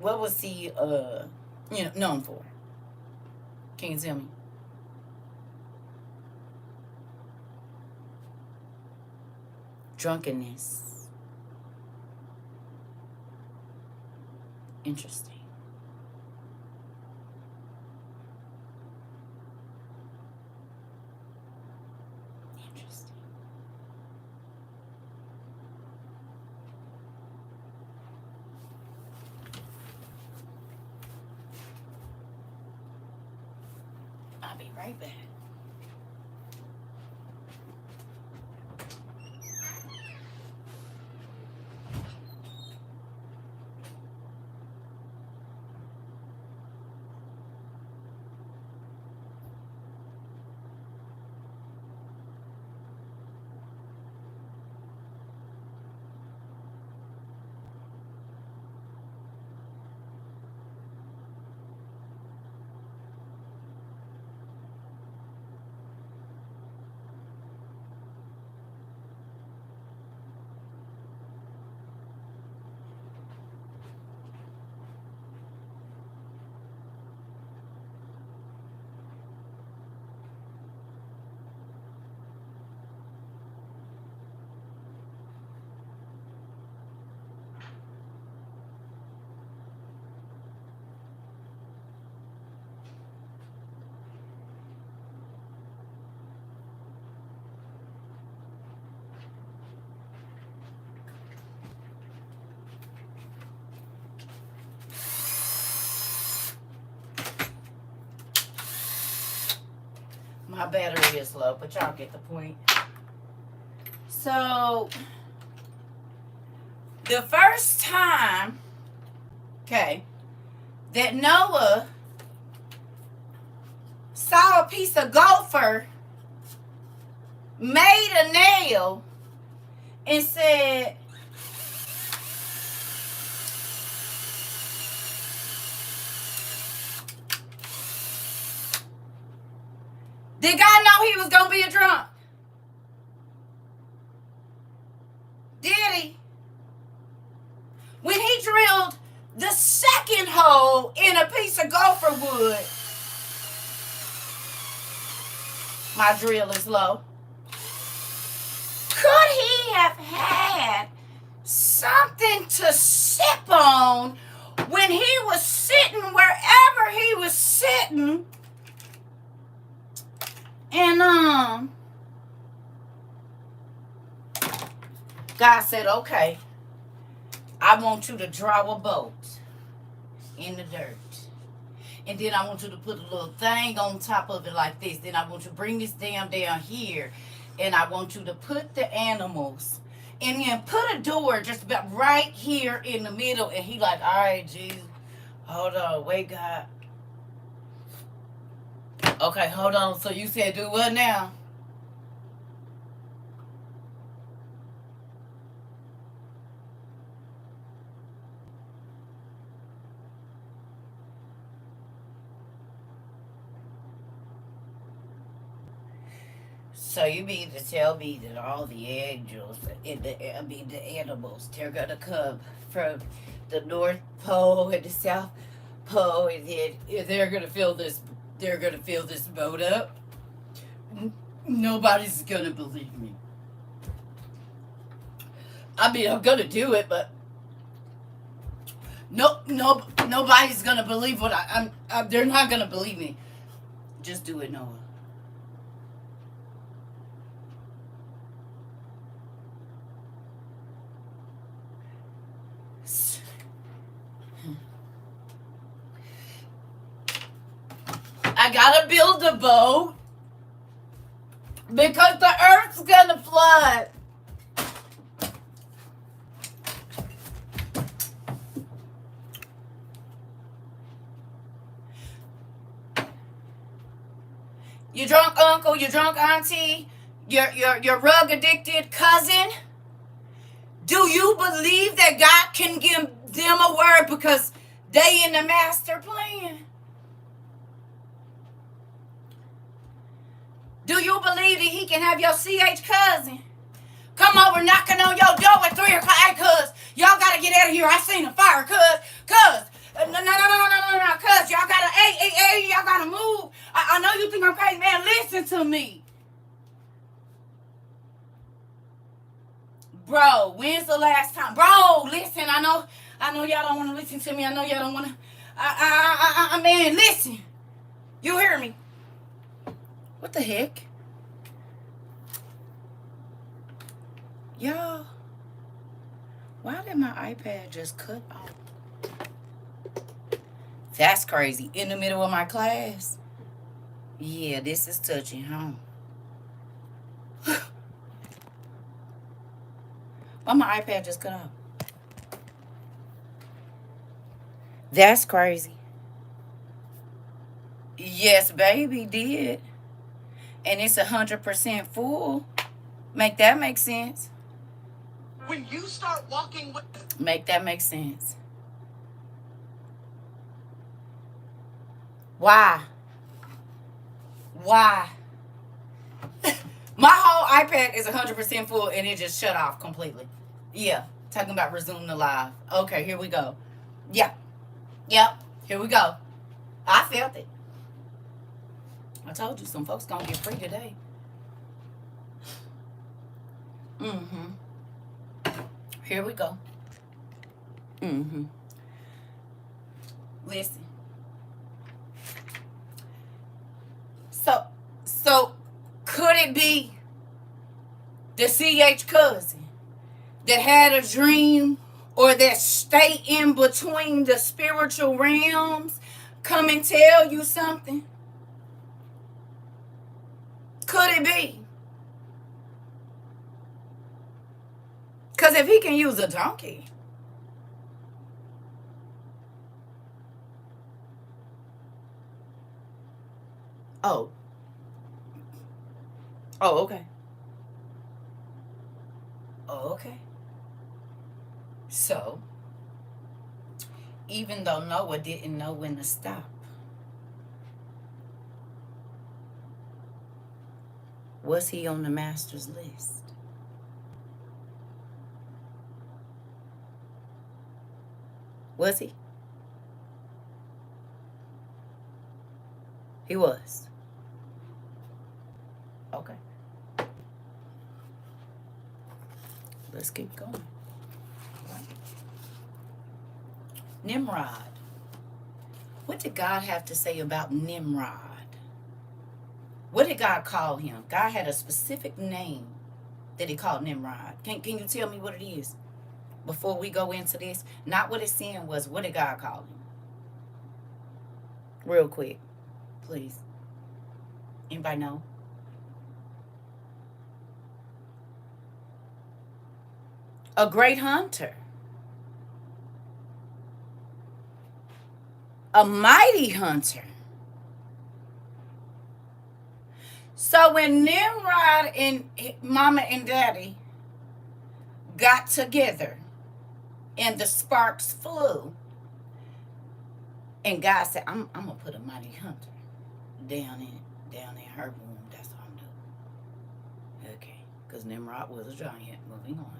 known for? Can you tell me? Drunkenness. Interesting. Interesting. I'll be right back. My battery is low, but y'all get the point. So, the first time, okay, that Noah saw a piece of gopher, made a nail, and said, did God know he was going to be a drunk? Did he? When he drilled the second hole in a piece of gopher wood, my drill is low. Could he have had something to sip on when he was sitting wherever he was sitting? And God said, okay, I want you to draw a boat in the dirt. And then I want you to put a little thing on top of it like this. Then I want you to bring this down here. And I want you to put the animals. And then put a door just about right here in the middle. And he like, all right, Jesus. Hold on. Wait, God. Okay, hold on. So you said do what now? So you mean to tell me that all the angels, the animals, they're gonna come from the North Pole and the South Pole, and then they're gonna fill this boat up? Nobody's gonna believe me. I mean, I'm gonna do it, but nobody's gonna believe what I'm. They're not gonna believe me. Just do it, Noah. I gotta build a boat because the earth's gonna flood. Your drunk uncle, your drunk auntie, your rug addicted cousin. Do you believe that God can give them a word because they in the master plan? Do you believe that he can have your CH cousin come over knocking on your door at 3 o'clock? Hey, cuz, y'all gotta get out of here. I seen a fire, cuz. No, cuz, y'all gotta, hey, y'all gotta move. I know you think I'm crazy, man. Listen to me. Bro, when's the last time? Bro, listen, I know y'all don't want to listen to me. I know y'all don't want to, man, listen. You hear me? What the heck? Y'all, why did my iPad just cut off? That's crazy. In the middle of my class? Yeah, this is touching home. Why my iPad just cut off? That's crazy. Yes, baby, did. And it's 100% full. Make that make sense. When you start walking with... Make that make sense. Why? My whole iPad is 100% full and it just shut off completely. Yeah, talking about resume the live. Okay, here we go. Yeah. Yep, here we go. I felt it. I told you some folks gonna get free today. Here we go. Listen. So could it be the CH cousin that had a dream or that stay in between the spiritual realms come and tell you something? Could it be? Because if he can use a donkey, oh, oh, okay, oh, okay. So, even though Noah didn't know when to stop, was he on the master's list? Was he? He was. Okay. Let's keep going. Nimrod. What did God have to say about Nimrod? What did God call him? God had a specific name that he called Nimrod. Can you tell me what it is before we go into this? Not what his sin was. What did God call him? Real quick, please. Anybody know? A great hunter. A mighty hunter. So when Nimrod and Mama and Daddy got together and the sparks flew, and God said, I'm gonna put a mighty hunter down in her womb. That's what I'm doing. Okay. Because Nimrod was a giant. Moving on.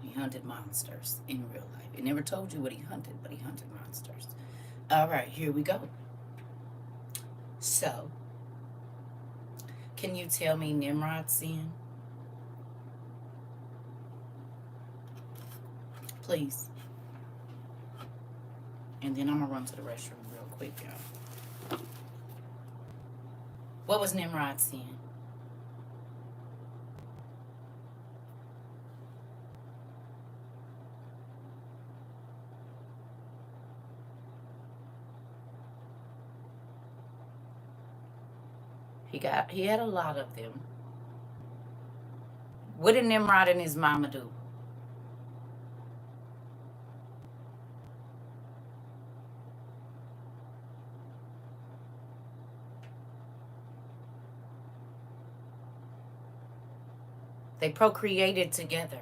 He hunted monsters in real life. It never told you what he hunted, but he hunted monsters. All right, here we go. So, can you tell me Nimrod's sin? Please. And then I'm going to run to the restroom real quick, y'all. What was Nimrod's sin? He had a lot of them. What did Nimrod and his mama do? They procreated together.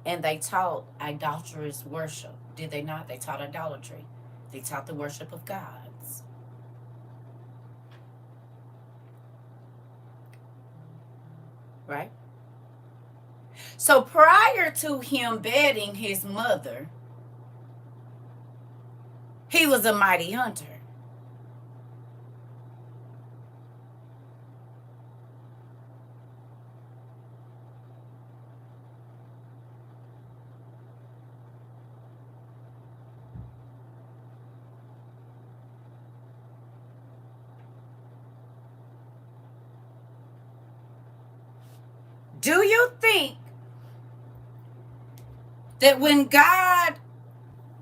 And they taught idolatrous worship. Did they not? They taught idolatry. They taught the worship of gods. Right? So prior to him bedding his mother, he was a mighty hunter. Do you think that when God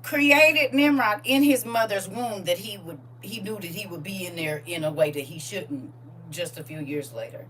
created Nimrod in his mother's womb that he knew that he would be in there in a way that he shouldn't just a few years later?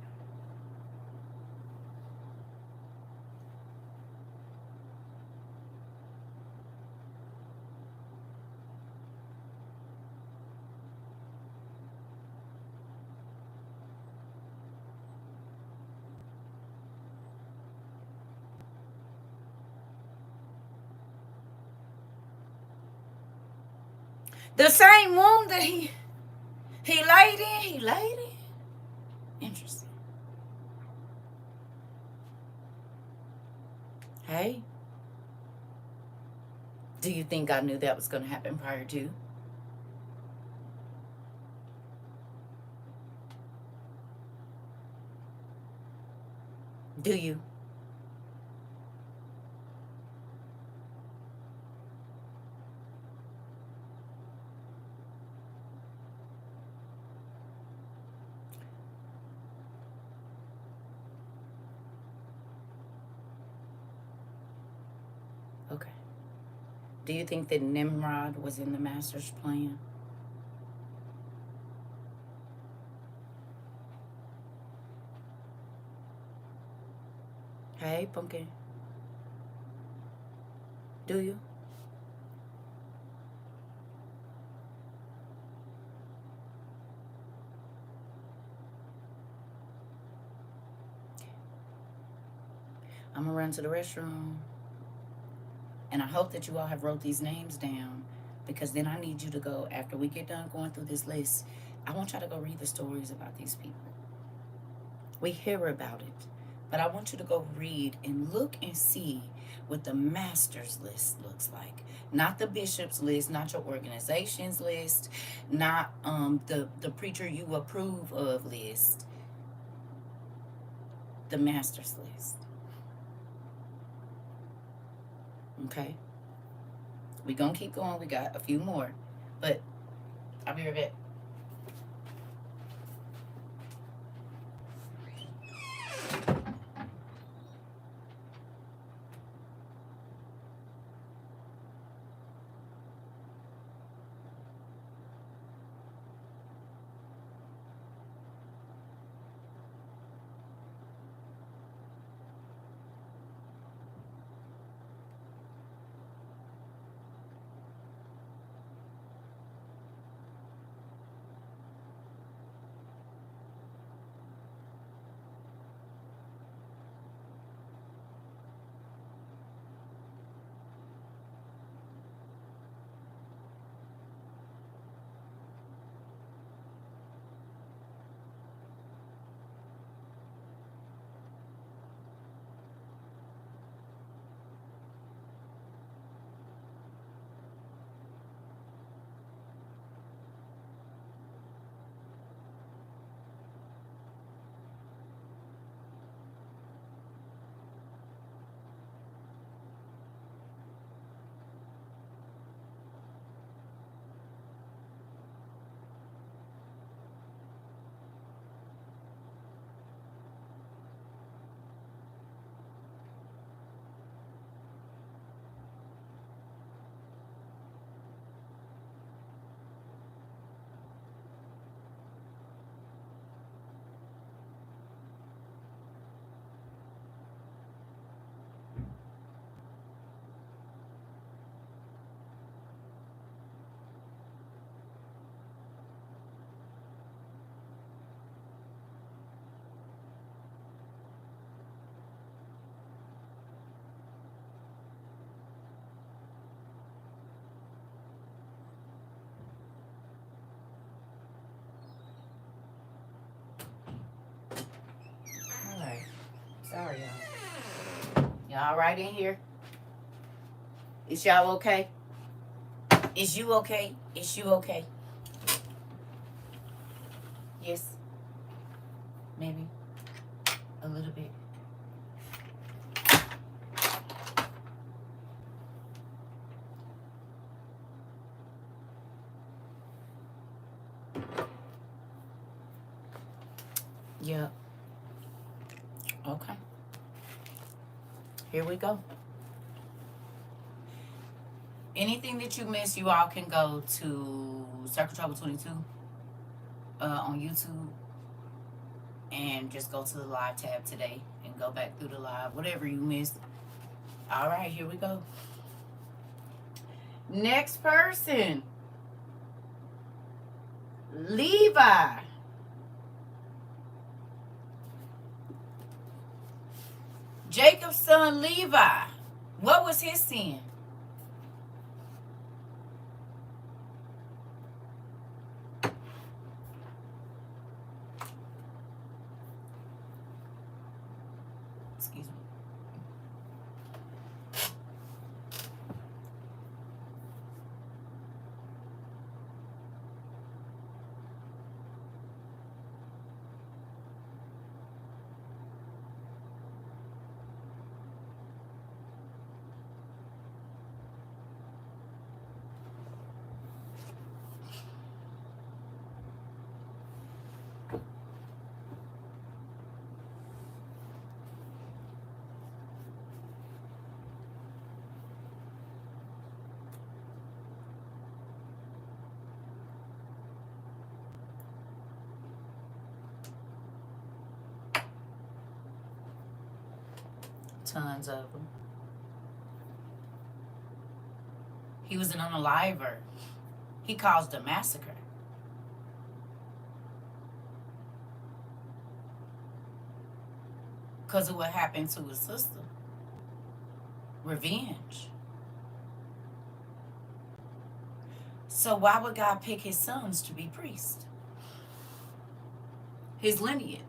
The same womb that he laid in. Interesting. Hey, do you think God knew that was going to happen prior to? Do you? Okay. Do you think that Nimrod was in the master's plan? Hey, Pumpkin. Do you? I'm gonna run to the restroom. And I hope that you all have wrote these names down, because then I need you to go, after we get done going through this list, I want y'all to go read the stories about these people. We hear about it, but I want you to go read and look and see what the master's list looks like. Not the bishop's list, not your organization's list, not the preacher you approve of list. The master's list. Okay? We gonna keep going. We got a few more. But I'll be right back. All right. Sorry, y'all. Y'all all right in here? Is y'all okay? Is you okay? Is you okay? Yes. Maybe. A little bit. Yeah. Okay. Here we go. Anything that you miss, you all can go to CERCA TROVA 22 on YouTube and just go to the live tab today and go back through the live, whatever you missed. All right, here we go. Next person, Levi. Jacob's son Levi. What was his sin? Excuse me. Tons of them. He was an unaliver. He caused a massacre. Because of what happened to his sister. Revenge. So why would God pick his sons to be priests? His lineage.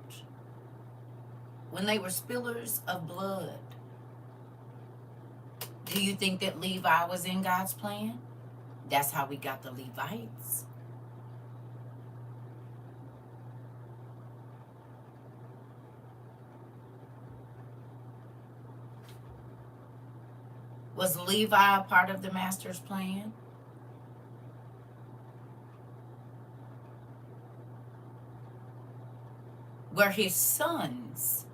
When they were spillers of blood. Do you think that Levi was in God's plan? That's how we got the Levites. Was Levi a part of the master's plan? Were his sons?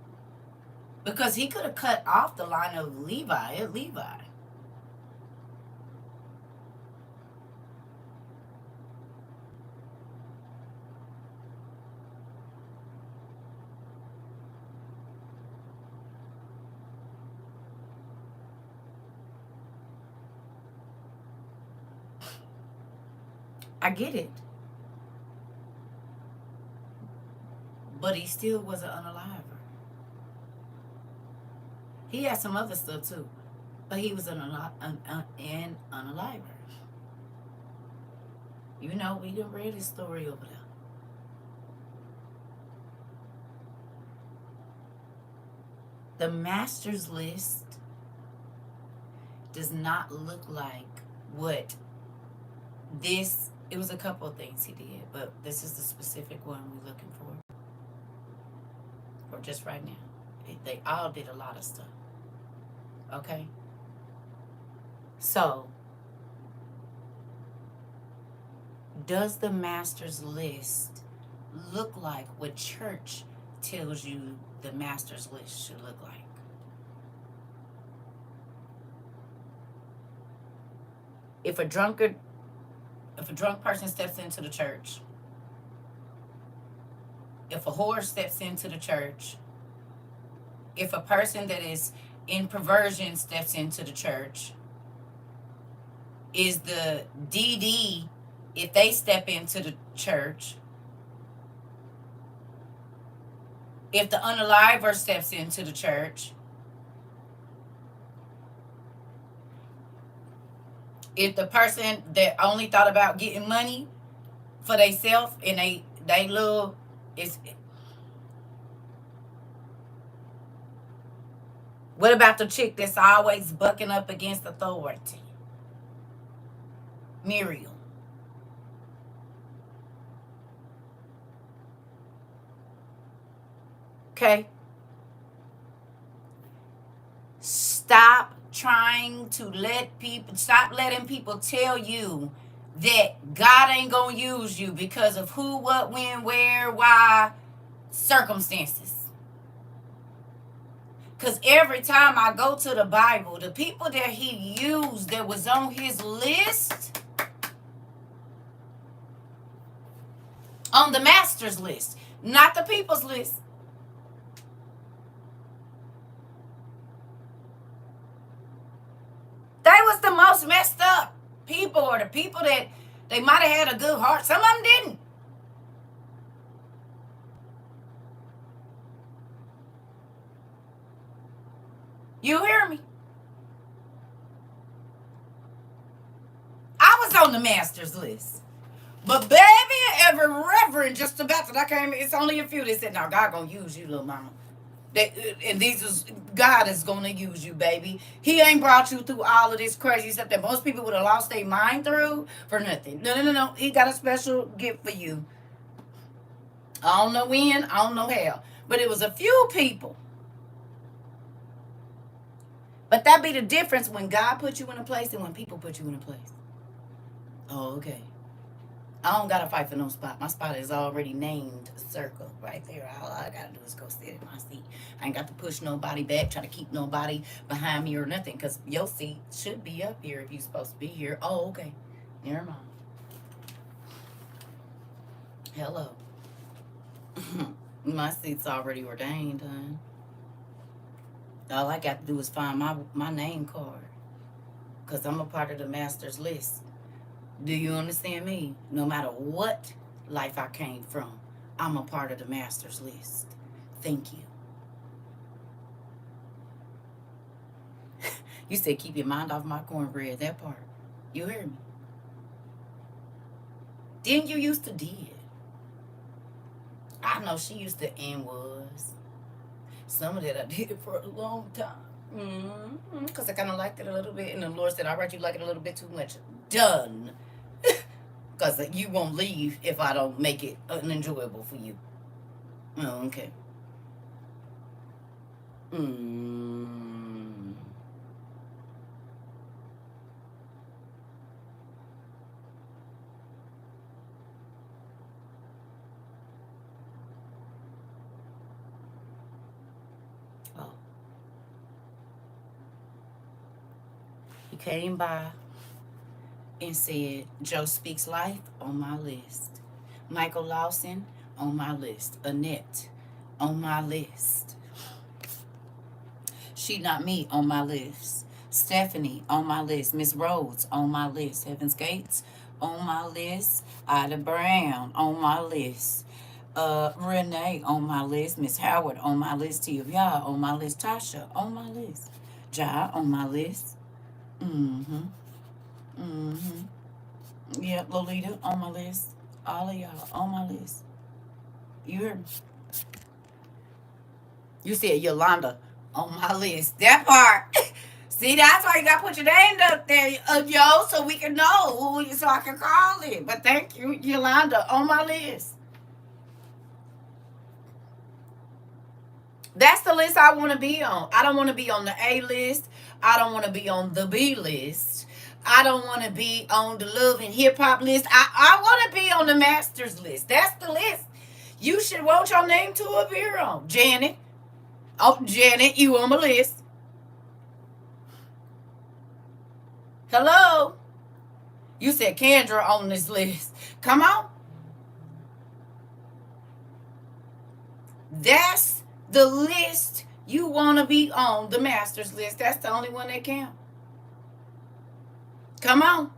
Because he could have cut off the line of Levi at Levi. I get it. But he still was an unaliver. He had some other stuff too. But he was an unaliver. You know, we done read his story over there. The master's list does not look like what this. It was a couple of things he did, but this is the specific one we're looking for. Or just right now. They all did a lot of stuff. Okay? So, does the master's list look like what church tells you the master's list should look like? If a drunk person steps into the church, if a whore steps into the church, if a person that is in perversion steps into the church, is the DD, if they step into the church, if the unaliver steps into the church, if the person that only thought about getting money for themselves and they little is. What about the chick that's always bucking up against authority? Miriam. Okay? Stop letting people tell you that God ain't gonna use you because of who, what, when, where, why, circumstances. Because every time I go to the Bible, the people that he used that was on his list, on the master's list, not the people's list. They was the most messed up people, or the people that they might have had a good heart. Some of them didn't. You hear me? I was on the master's list. But baby, every reverend just about that I came, it's only a few that said, "Now God gonna use you, little mama. And God is gonna use you, baby. He ain't brought you through all of this crazy stuff that most people would have lost their mind through for nothing. No. He got a special gift for you. I don't know when, I don't know how. But it was a few people. But that be the difference when God put you in a place and when people put you in a place. Oh, okay. I don't gotta fight for no spot. My spot is already named CERCA right there. All I gotta do is go sit in my seat. I ain't got to push nobody back, try to keep nobody behind me or nothing. Because your seat should be up here if you're supposed to be here. Oh, okay. Never mind. Hello. My seat's already ordained, hon. All I got to do is find my name card. Because I'm a part of the master's list. Do you understand me? No matter what life I came from, I'm a part of the master's list. Thank you. You said keep your mind off my cornbread. That part. You hear me? Didn't you used to did? I know she used to and was. Some of that I did for a long time. Because I kind of liked it a little bit. And the Lord said, all right, you like it a little bit too much. Done. Because you won't leave if I don't make it unenjoyable for you. Oh, okay. Oh. He came by and said, Joe Speaks Life on my list. Michael Lawson on my list. Annette on my list. She Not Me on my list. Stephanie on my list. Miss Rhodes on my list. Heaven's Gates on my list. Ida Brown on my list. Renee on my list. Miss Howard on my list. Tia on my list. Tasha on my list. Ja on my list. Yep, Lolita on my list. All of y'all on my list. You heard me? You said Yolanda on my list. That part. See, that's why you got to put your name up there, yo, so we can know so I can call it. But thank you, Yolanda, on my list. That's the list I want to be on. I don't want to be on the A list. I don't want to be on the B list. I don't want to be on the love and hip hop list. I want to be on the masters list. That's the list. You should want your name to appear on. Janet. Oh, Janet, you on my list. Hello? You said Kendra on this list. Come on. That's the list you want to be on, the master's list. That's the only one that counts. Come on.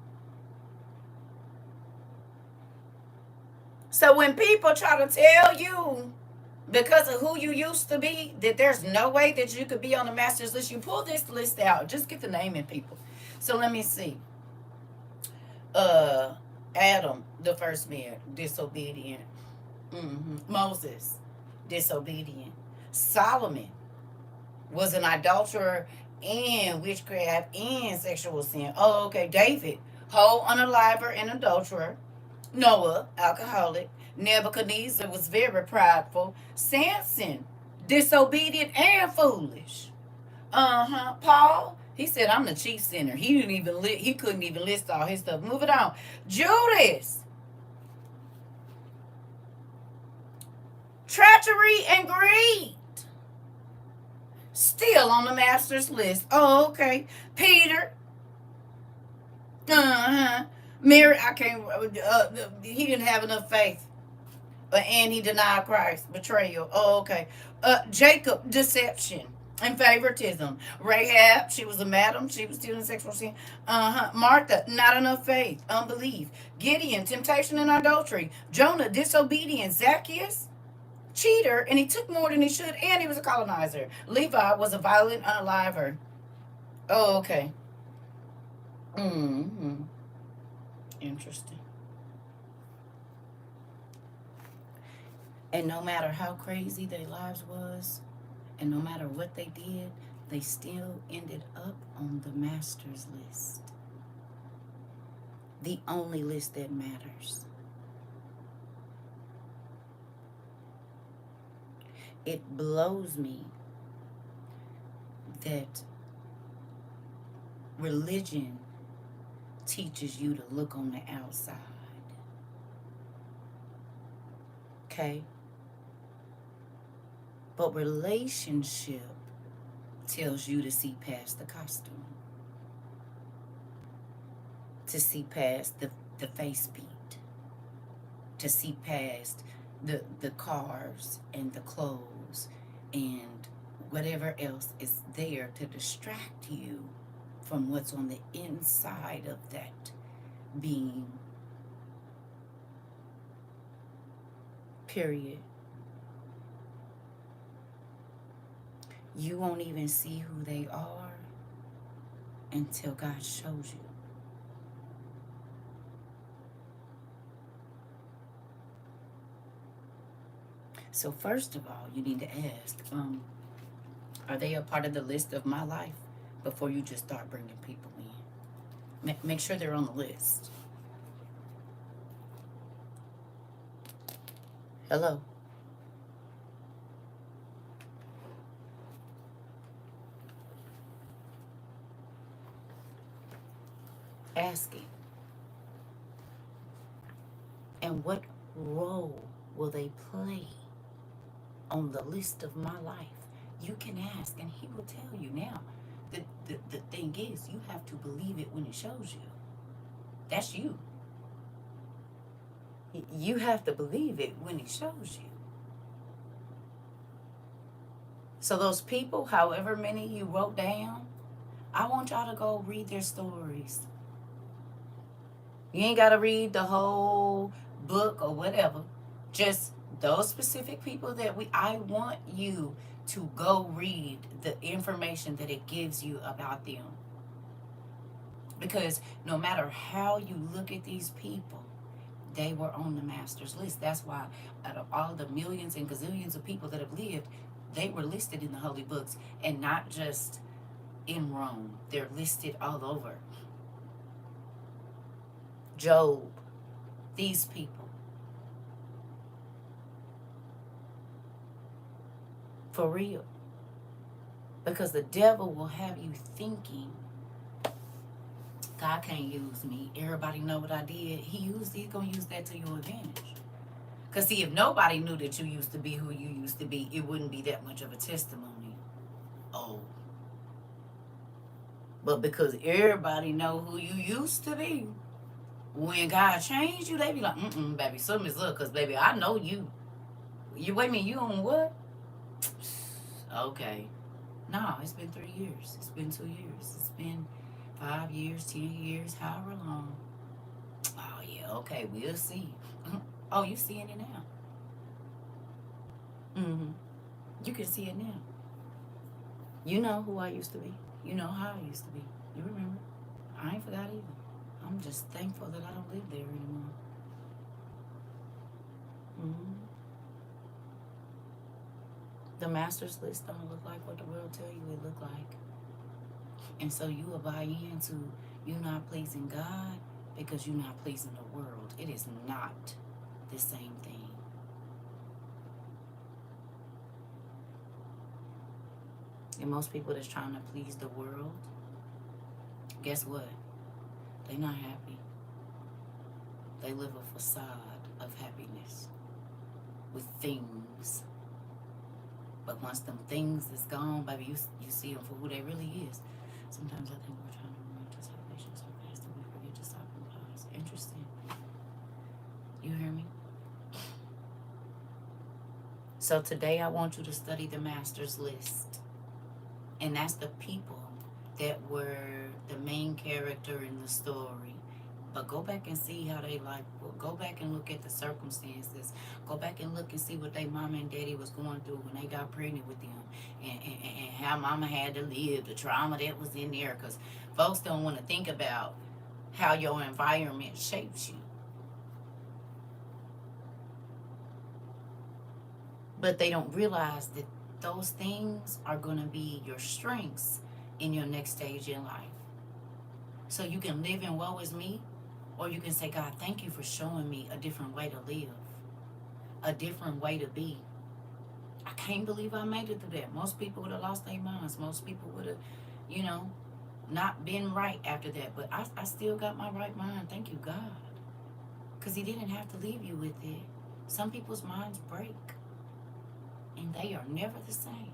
So when people try to tell you because of who you used to be that there's no way that you could be on the master's list, you pull this list out. Just get the name in people. So let me see. Adam, the first man, disobedient. Moses, disobedient. Solomon was an adulterer and witchcraft and sexual sin. Oh, okay. David, whole unaliver and adulterer. Noah, alcoholic. Nebuchadnezzar was very prideful. Samson, disobedient and foolish. Paul, he said, I'm the chief sinner. He couldn't even list all his stuff. Move it on. Judas, treachery and greed. Still on the master's list. Oh, okay. Peter. Mary, I can't. He didn't have enough faith, and he denied Christ. Betrayal. Oh, okay. Jacob, deception and favoritism. Rahab, she was a madam. She was stealing sexual sin. Martha, not enough faith, unbelief. Gideon, temptation and adultery. Jonah, disobedience. Zacchaeus, cheater, and he took more than he should, and he was a colonizer. Levi was a violent unaliver. Oh, okay. Interesting. And no matter how crazy their lives was, and no matter what they did, they still ended up on the master's list. The only list that matters. It blows me that religion teaches you to look on the outside. Okay? But relationship tells you to see past the costume, to see past the face beat, to see past the cars and the clothes and whatever else is there to distract you from what's on the inside of that being. Period. You won't even see who they are until God shows you. So first of all, you need to ask, are they a part of the list of my life before you just start bringing people in? Make sure they're on the list. Hello? Asking. And what role will they play on the list of my life? You can ask and he will tell you. Now, the thing is, you have to believe it when it shows you. That's you. You have to believe it when he shows you. So those people, however many you wrote down, I want y'all to go read their stories. You ain't got to read the whole book or whatever. Just those specific people that I want you to go read the information that it gives you about them. Because no matter how you look at these people, they were on the master's list. That's why out of all the millions and gazillions of people that have lived, they were listed in the holy books, and not just in Rome. They're listed all over. Job, these people. For real. Because the devil will have you thinking, God can't use me. Everybody know what I did. He's going to use that to your advantage. Because see, if nobody knew that you used to be who you used to be, it wouldn't be that much of a testimony. Oh. But because everybody know who you used to be, when God changed you, they be like, baby, something is up. Because, baby, I know you. You wait a minute, you on what? Okay. No, it's been 3 years. It's been 2 years. It's been 5 years, 10 years, however long. Oh, yeah, okay, we'll see. Oh, you seeing it now. You can see it now. You know who I used to be. You know how I used to be. You remember. I ain't forgot either. I'm just thankful that I don't live there anymore. The master's list don't look like what the world tell you it look like. And so you will buy into you not pleasing God because you're not pleasing the world. It is not the same thing. And most people that's trying to please the world, guess what? They're not happy. They live a facade of happiness with things. But once them things is gone, baby, you see them for who they really is. Sometimes I think we're trying to run to salvation so fast that we forget to stop and pause. Interesting. You hear me? So today I want you to study the master's list. And that's the people that were the main character in the story. But go back and see how they life. Go back and look at the circumstances. Go back and look and see what their mama and daddy was going through when they got pregnant with them. And how mama had to live, the trauma that was in there. Because folks don't want to think about how your environment shapes you. But they don't realize that those things are going to be your strengths in your next stage in life. So you can live in woe is me, or you can say, God, thank you for showing me a different way to live, a different way to be. I can't believe I made it through that. Most people would have lost their minds. Most people would have, not been right after that. But I still got my right mind. Thank you, God. Because he didn't have to leave you with it. Some people's minds break. And they are never the same.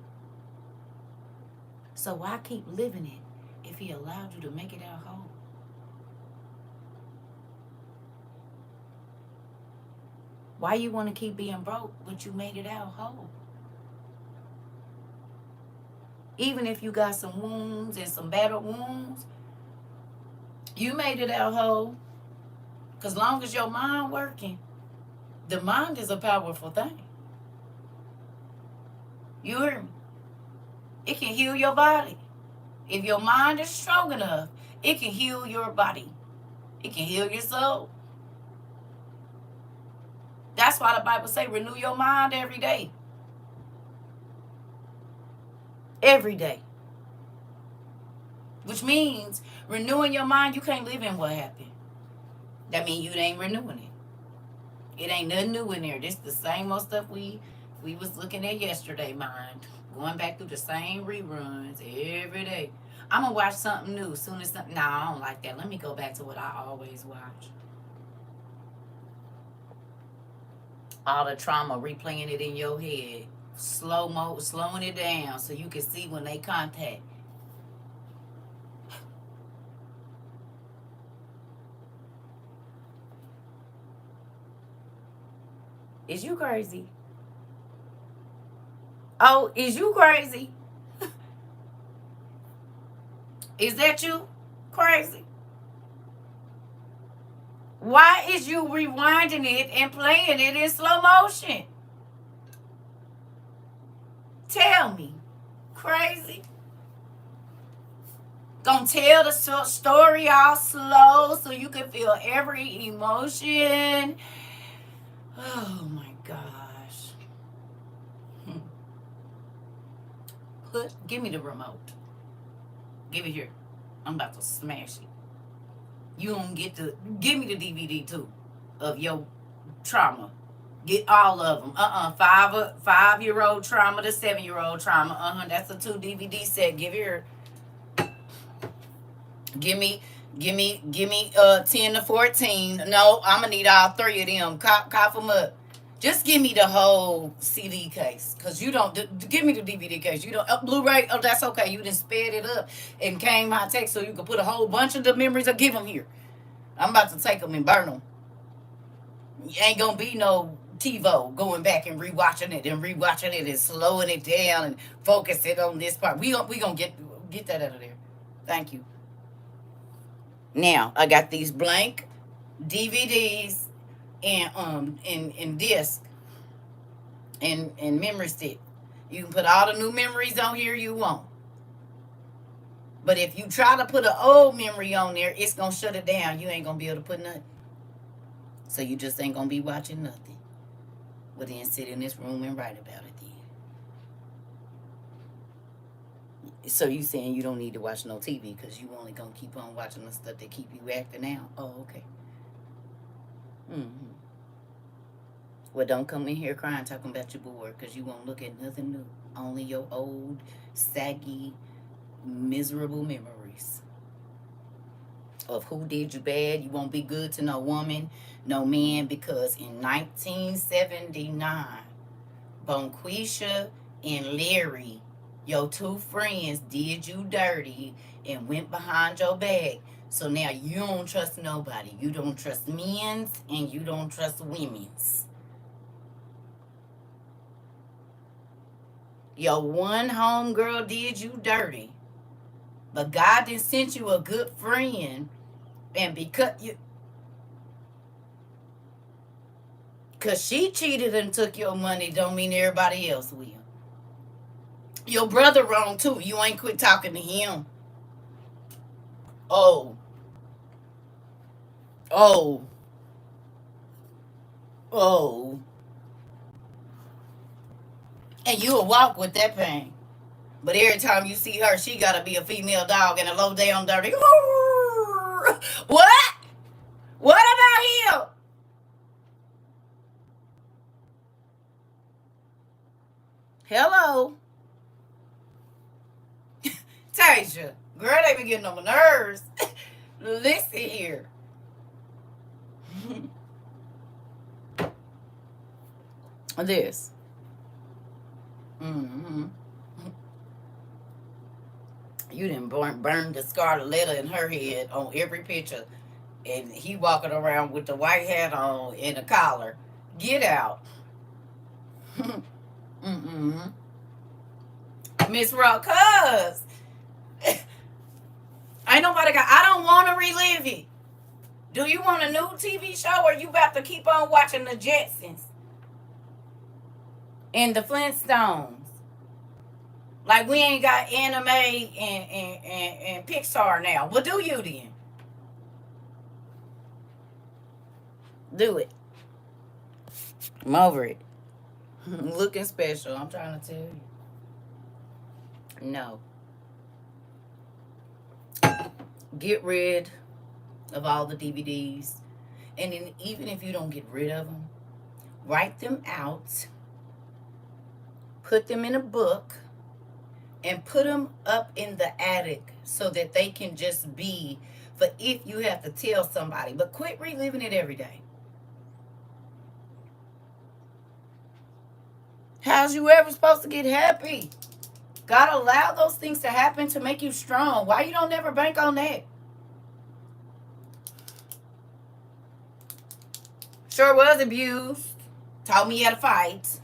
So why keep living it if he allowed you to make it out whole? Why you want to keep being broke, but you made it out whole? Even if you got some wounds and some battle wounds, you made it out whole. Because long as your mind working, the mind is a powerful thing. You hear me? It can heal your body. If your mind is strong enough, it can heal your body. It can heal your soul. That's why the Bible say renew your mind every day. Every day. Which means renewing your mind, you can't live in what happened. That means you ain't renewing it. It ain't nothing new in there. This the same old stuff we was looking at yesterday, mind. Going back through the same reruns every day. I'm gonna watch something new as soon as something. Nah, I don't like that. Let me go back to what I always watch. All the trauma, replaying it in your head, slowing it down so you can see when they contact. Is you crazy? Oh, is you crazy? Is that you crazy? Why is you rewinding it and playing it in slow motion? Tell me. Crazy? Gonna tell the story all slow so you can feel every emotion. Oh my gosh. Give me the remote. Give it here. I'm about to smash it. You don't get to give me the DVD too of your trauma. Get all of them. 5-year-old trauma to 7-year-old trauma. That's a 2 DVD set. Give here. Give me 10 to 14. No, I'm gonna need all 3 of them. Cough them up. Just give me the whole CD case, cause you don't give me the DVD case. You don't Blu-ray. Oh, that's okay. You done sped it up and came high tech, so you can put a whole bunch of the memories. Or give them here. I'm about to take them and burn them. Ain't gonna be no TiVo going back and rewatching it and slowing it down and focusing on this part. We gonna get that out of there. Thank you. Now I got these blank DVDs and disc and memory stick. You can put all the new memories on here you want. But if you try to put an old memory on there, it's gonna shut it down. You ain't gonna be able to put nothing. So you just ain't gonna be watching nothing. Well, then sit in this room and write about it then. So you saying you don't need to watch no TV because you only gonna keep on watching the stuff that keep you acting out? Oh, okay. Well, don't come in here crying talking about your board because you won't look at nothing new. Only your old, saggy, miserable memories of who did you bad. You won't be good to no woman, no man, because in 1979, Bonquisha and Larry, your 2 friends, did you dirty and went behind your back. So now you don't trust nobody. You don't trust men's and you don't trust women's. Your one homegirl did you dirty. But God didn't send you a good friend. And because she cheated and took your money don't mean everybody else will. Your brother wrong too. You ain't quit talking to him. Oh. And you'll walk with that pain. But every time you see her, she gotta be a female dog and a low down dirty. What? What about him? Hello? Tasia, girl, they be getting on my nerves. Listen here. This. You didn't burn the scarlet letter in her head on every picture. And he walking around with the white hat on and a collar. Get out. Miss Rock, cuz ain't nobody got, I don't want to relive it. Do you want a new TV show or you about to keep on watching the Jetsons and the Flintstones? Like we ain't got anime and Pixar now. Well, do you then? Do it. I'm over it. Looking special, I'm trying to tell you. No. Get rid of all the DVDs. And then even if you don't get rid of them, write them out, put them in a book, and put them up in the attic so that they can just be for if you have to tell somebody. But quit reliving it every day. How's you ever supposed to get happy? God allow those things to happen to make you strong. Why you don't ever bank on that? Sure was abused. Taught me how to fight.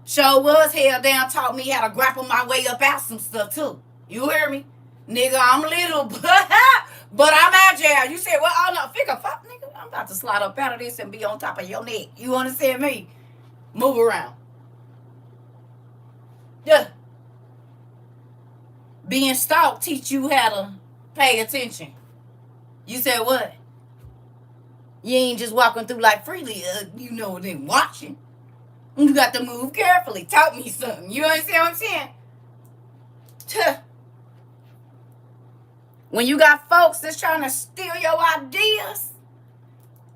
Sure was held down. Taught me how to grapple my way up out some stuff too. You hear me? Nigga, I'm little, but I'm agile. You said, well, oh no, figure fuck, nigga. I'm about to slide up out of this and be on top of your neck. You understand me? Move around. Yeah. Being stalked teach you how to pay attention. You said what? You ain't just walking through like freely, you know, then watching. You got to move carefully. Taught me something. You understand what I'm saying? Tuh. When you got folks that's trying to steal your ideas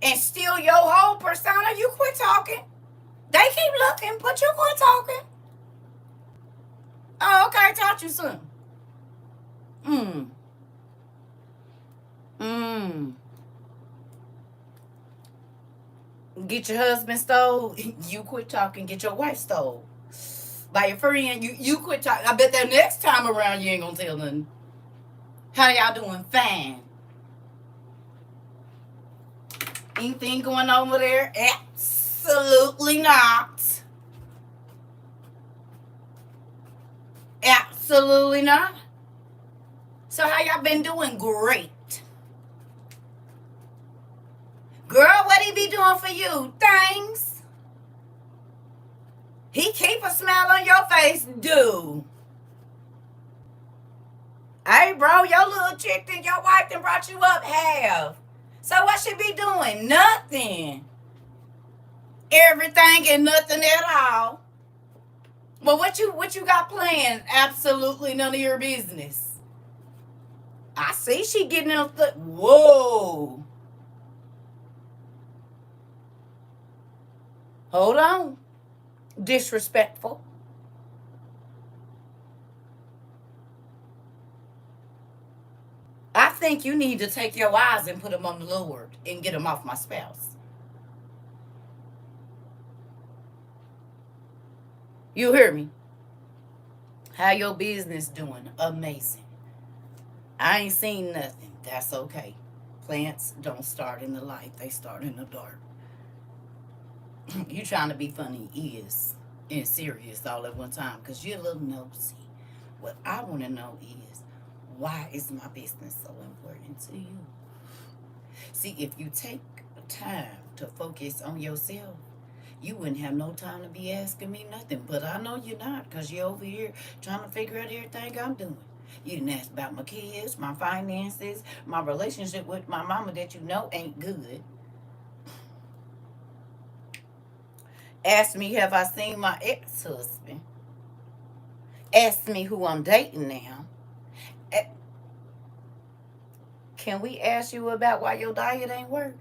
and steal your whole persona, you quit talking. They keep looking, but you quit talking. Oh, okay, taught you something. Get your husband stole, you quit talking. Get your wife stole by your friend, you quit talking. I bet that next time around you ain't gonna tell nothing. How y'all doing? Fine. Anything going on over there? Absolutely not. Absolutely not. So how y'all been doing? Great. Girl, what he be doing for you? Things. He keep a smile on your face, dude. Hey, bro, your little chick think your wife done brought you up half. So what she be doing? Nothing. Everything and nothing at all. Well, what you got planned? Absolutely none of your business. I see she getting in. Whoa. Hold on. Disrespectful. I think you need to take your eyes and put them on the Lord and get them off my spouse. You hear me? How your business doing? Amazing. I ain't seen nothing. That's okay. Plants don't start in the light. They start in the dark. You trying to be funny is and serious all at one time because you're a little nosy. What I want to know is, why is my business so important to you? See, if you take time to focus on yourself, you wouldn't have no time to be asking me nothing. But I know you're not, because you're over here trying to figure out everything I'm doing. You didn't ask about my kids, my finances, my relationship with my mama that you know ain't good. Ask me, have I seen my ex-husband? Ask me who I'm dating now. Can we ask you about why your diet ain't worked?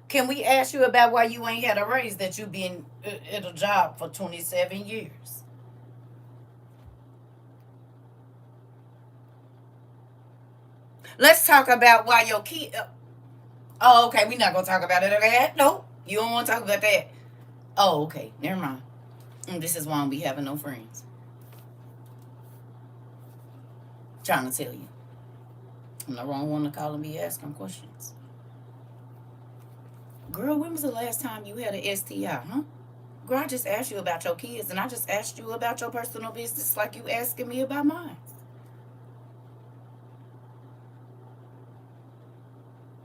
Can we ask you about why you ain't had a raise that you been at a job for 27 years? Let's talk about why your kid. Oh, okay. We're not gonna talk about it. Okay? No, you don't want to talk about that. Oh, okay. Never mind. This is why I don't be having no friends. Trying to tell you, I'm the wrong one to call and be asking questions. Girl, when was the last time you had an STI, huh? Girl, I just asked you about your kids, and I just asked you about your personal business like you asking me about mine.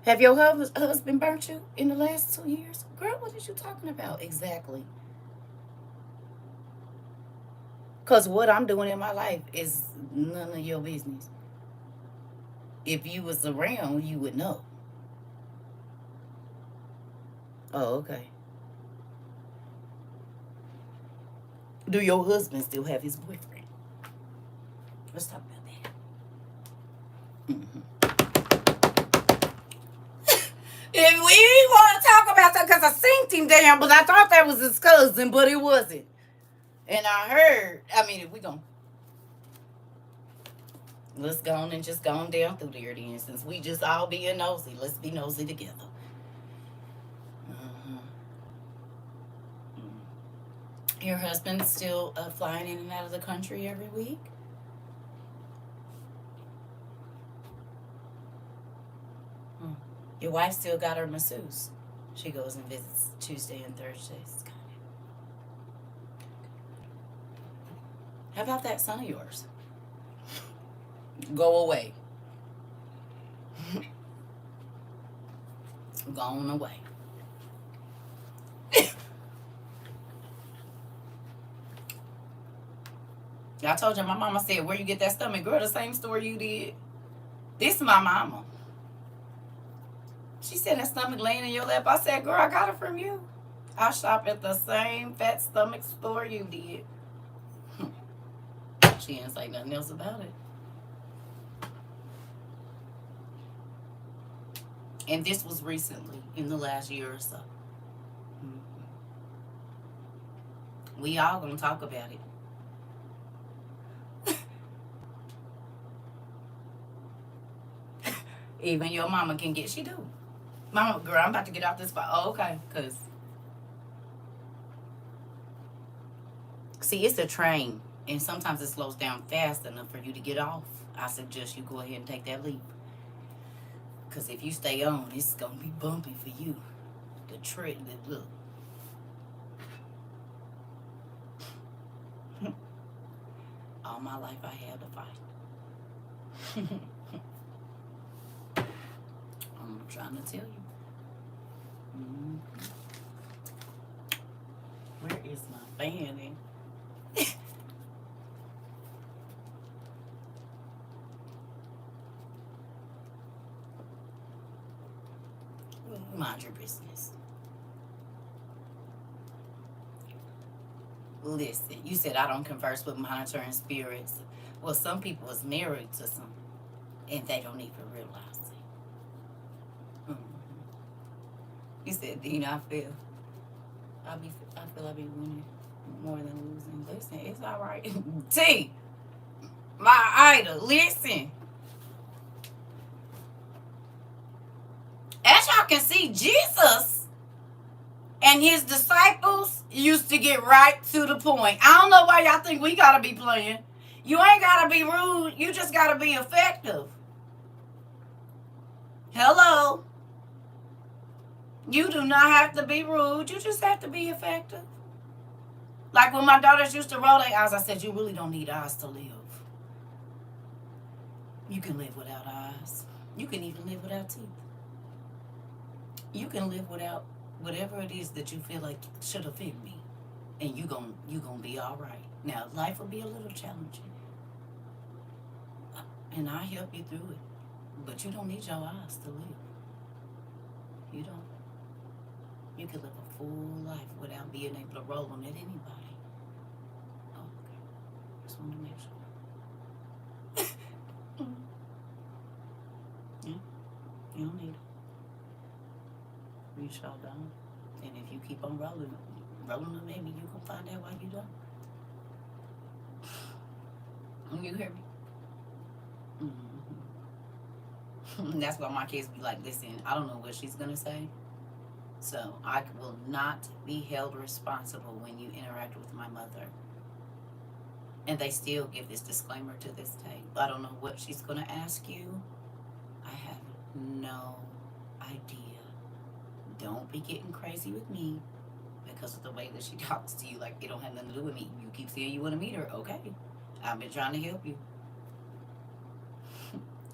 Have your husband burnt you in the last 2 years? Girl, what is you talking about exactly? Because what I'm doing in my life is none of your business. If you was around, you would know. Oh, okay. Do your husband still have his boyfriend? Let's talk about that. If we want to talk about that, because I seen him down, but I thought that was his cousin, but it wasn't. And I heard, I mean, if we going let's go on and just go on down through there then. Since we just all being nosy, let's be nosy together. Uh-huh. Your husband's still flying in and out of the country every week? Your wife still got her masseuse. She goes and visits Tuesday and Thursdays. How about that son of yours? Go away. Gone away. I told you my mama said, where you get that stomach? Girl, the same story you did. This is my mama. She said that stomach laying in your lap. I said, girl, I got it from you. I shop at the same fat stomach store you did. She didn't say nothing else about it. And this was recently, in the last year or so. We all gonna talk about it. Even your mama can get, she do. Mama, girl, I'm about to get off this spot. Oh, okay, because see, it's a train, and sometimes it slows down fast enough for you to get off. I suggest you go ahead and take that leap. Because if you stay on, it's going to be bumpy for you. The trick, look. All my life I had to fight. I'm trying to tell you. Where is my fan in? Mind your business. Listen, you said I don't converse with monitoring spirits. Well, some people is married to some, and they don't even realize it. You said, Dean, I feel I be winning more than losing. Listen, it's all right. T, my idol, listen. As y'all can see, Jesus and his disciples used to get right to the point. I don't know why y'all think we gotta be playing. You ain't gotta be rude. You just gotta be effective. Hello. You do not have to be rude. You just have to be effective. Like when my daughters used to roll their eyes, I said, you really don't need eyes to live. You can live without eyes. You can even live without teeth. You can live without whatever it is that you feel like should offend me. And you gonna be all right. Now, life will be a little challenging. And I help you through it. But you don't need your eyes to live. You don't. You can live a full life without being able to roll on at anybody. Oh, okay. Just want to make sure. Yeah, you don't need it. You sure don't. And if you keep on rolling them, maybe you can find out why you don't. You hear me? Mm-hmm. That's why my kids be like, listen, I don't know what she's gonna say. So I will not be held responsible when you interact with my mother. And they still give this disclaimer to this day. I don't know what she's gonna ask you. I have no idea. don't be getting crazy with me because of the way that she talks to you. Like, it don't have nothing to do with me. You keep saying you want to meet her. Okay. I've been trying to help you.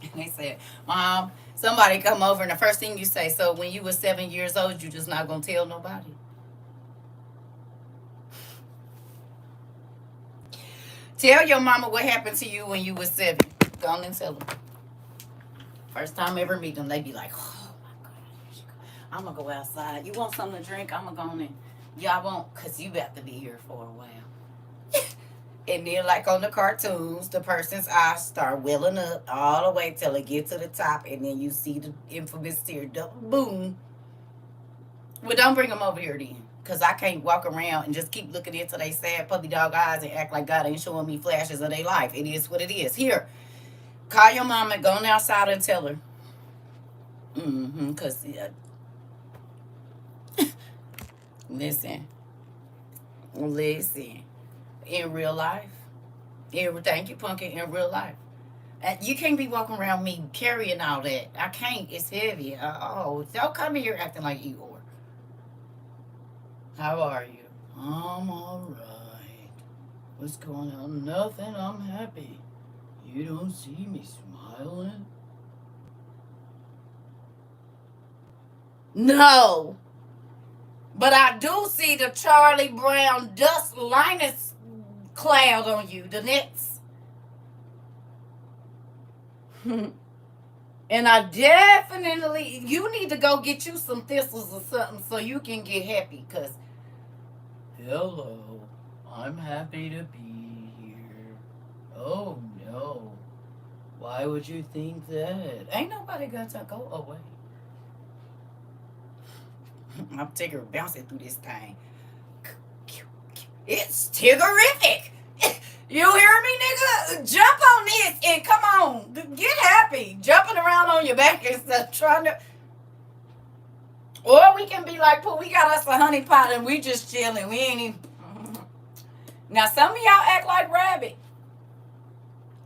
And they said, Mom, somebody come over, and the first thing you say, so when you were 7 years old, you just not going to tell nobody? Tell your mama what happened to you when you were 7. Go on and tell them. First time ever meet them, they be like, oh my God, I'm going to go outside. You want something to drink? I'm going to go on in. Y'all won't, because you about to be here for a while. And then, like on the cartoons, the person's eyes start welling up all the way till it get to the top, and then you see the infamous tear duct. Boom. Well, don't bring them over here then, because I can't walk around and just keep looking into their sad puppy dog eyes and act like God ain't showing me flashes of their life. It is what it is. Here, call your mama, go on outside and tell her. Because, listen. In real life, thank you, Pumpkin, in real life. You can't be walking around me carrying all that. I can't. It's heavy. Don't come in here acting like Eeyore. How are you? I'm all right. What's going on? Nothing. I'm happy. You don't see me smiling? No. But I do see the Charlie Brown dust Linus cloud on you, the nets. And I definitely, you need to go get you some thistles or something so you can get happy, because, hello, I'm happy to be here. Oh, no. Why would you think that? Ain't nobody gonna go away. I'm Tigger bouncing through this thing. It's Tiggerific. You hear me, nigga? Jump on this and come on. Get happy. Jumping around on your back and stuff, trying to. Or we can be like, Pooh, we got us a honey pot and we just chilling. We ain't even. Now, some of y'all act like Rabbit.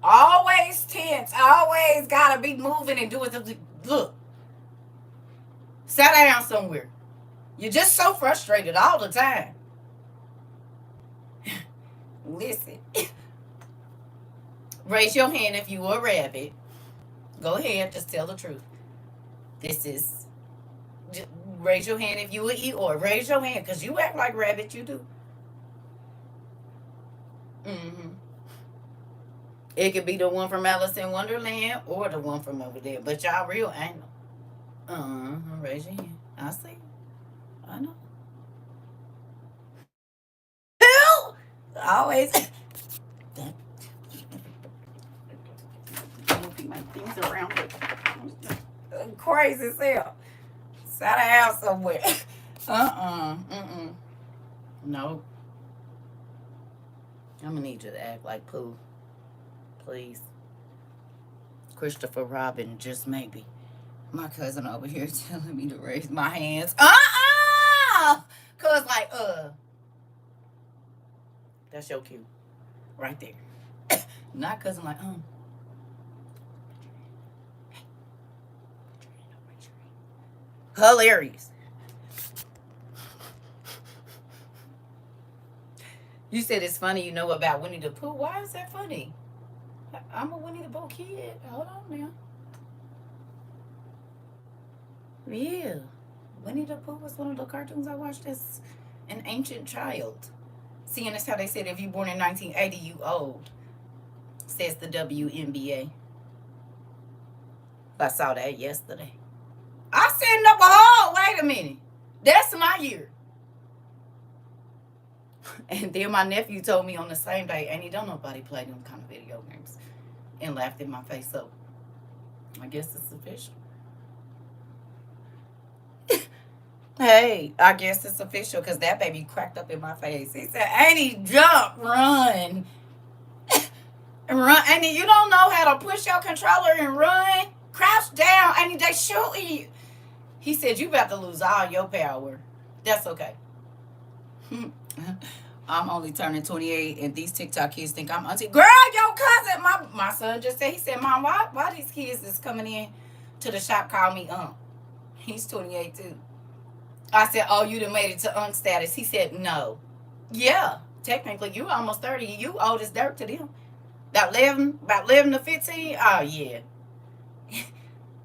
Always tense. Always gotta be moving and doing something. Look. Sit down somewhere. You're just so frustrated all the time. Listen. Raise your hand if you a rabbit. Go ahead, just tell the truth. This is. Just raise your hand if you a Eeyore. Raise your hand, because you act like Rabbit, you do. It could be the one from Alice in Wonderland or the one from over there. But y'all real ain't no. Raise your hand. I see. I know. Who? Always. Moving my things around. Crazy as hell. Sat down somewhere. No. I'm gonna need you to act like Pooh. Please. Christopher Robin, just maybe. My cousin over here telling me to raise my hands. Cause like, that's your cue. Right there. Not cousin like, Hilarious. You said it's funny, you know about Winnie the Pooh. Why is that funny? I'm a Winnie the Pooh kid. Hold on now. Yeah. Winnie the Pooh was one of the cartoons I watched as an ancient child. Seeing that's how they said if you're born in 1980, you old. Says the WNBA. I saw that yesterday. I said, no, wait a minute. That's my year. And then my nephew told me on the same day, and he don't nobody play them kind of video games, and laughed in my face. So I guess it's official. Hey, I guess it's official because that baby cracked up in my face. He said, Annie, jump, run. Run. Annie, you don't know how to push your controller and run? Crouch down. Annie, they shooting you. He said, you about to lose all your power. That's okay. I'm only turning 28, and these TikTok kids think I'm auntie. Girl, your cousin. My son just said, he said, Mom, why these kids is coming in to the shop call me He's 28 too. I said, oh, you done made it to unstatus. He said, no. Yeah, technically, you almost 30. You old as dirt to them. About 11 to 15? Oh, yeah.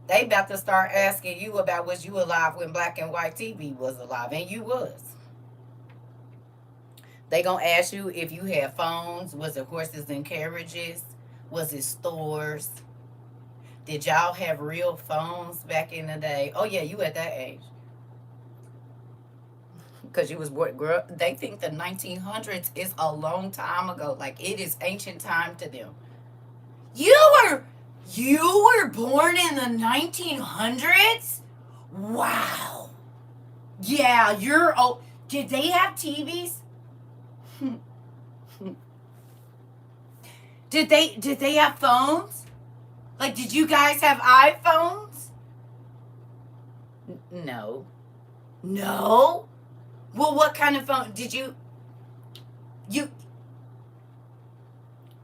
They about to start asking you about was you alive when black and white TV was alive, and you was. They gonna ask you if you had phones. Was it horses and carriages? Was it stores? Did y'all have real phones back in the day? Oh yeah, you at that age. Because you was what, girl? They think the 1900s is a long time ago. Like it is ancient time to them. You were you were born in the 1900s? Wow. Yeah, you're old. Did they have TVs? Did they have phones? Like did you guys have iPhones? No. No? Well, what kind of phone did you